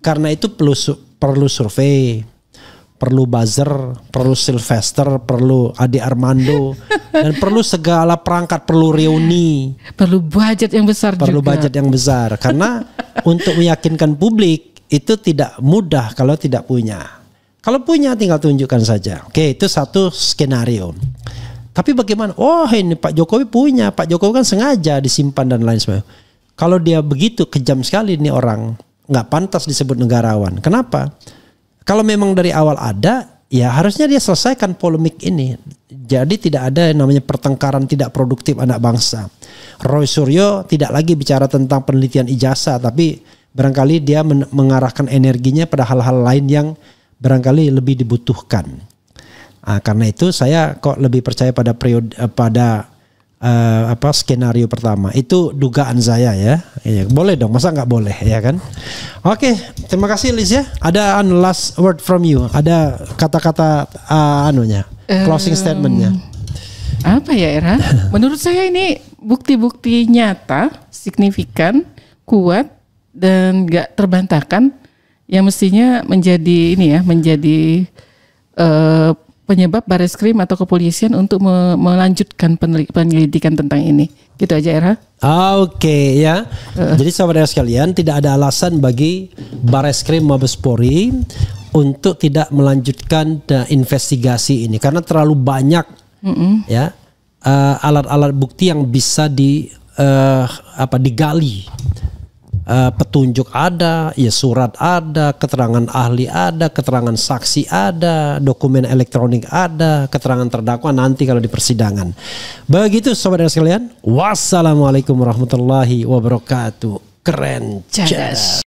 Karena itu perlu survei, perlu buzzer, perlu Sylvester, perlu Adi Armando dan perlu segala perangkat, perlu reuni. Perlu budget yang besar juga. Perlu budget yang besar karena untuk meyakinkan publik itu tidak mudah kalau tidak punya. Kalau punya tinggal tunjukkan saja. Oke, itu satu skenario. Tapi bagaimana? Oh, ini Pak Jokowi punya. Pak Jokowi kan sengaja disimpan dan lain sebagainya. Kalau dia begitu kejam sekali nih orang, nggak pantas disebut negarawan. Kenapa? Kalau memang dari awal ada, ya harusnya dia selesaikan polemik ini. Jadi tidak ada yang namanya pertengkaran tidak produktif anak bangsa. Roy Suryo tidak lagi bicara tentang penelitian ijazah, tapi barangkali dia mengarahkan energinya pada hal-hal lain yang barangkali lebih dibutuhkan. Karena itu saya kok lebih percaya pada skenario pertama. Itu dugaan saya ya. Boleh dong, masa nggak boleh ya kan? Oke, terima kasih Liz ya. Ada last word from you. Ada kata-kata closing statementnya. Apa ya Era? Menurut saya ini bukti-bukti nyata, signifikan, kuat dan nggak terbantahkan. Yang mestinya menjadi penyebab Bareskrim atau kepolisian untuk melanjutkan penyelidikan tentang ini. Gitu aja Era. Oke ya. Jadi saudara sekalian, tidak ada alasan bagi Bareskrim Mabes Polri untuk tidak melanjutkan investigasi ini karena terlalu banyak ya alat-alat bukti yang bisa digali. Petunjuk ada, ya surat ada, keterangan ahli ada, keterangan saksi ada, dokumen elektronik ada, keterangan terdakwa nanti kalau di persidangan. Begitu saudara sekalian. Wassalamualaikum warahmatullahi wabarakatuh. Keren. Yes.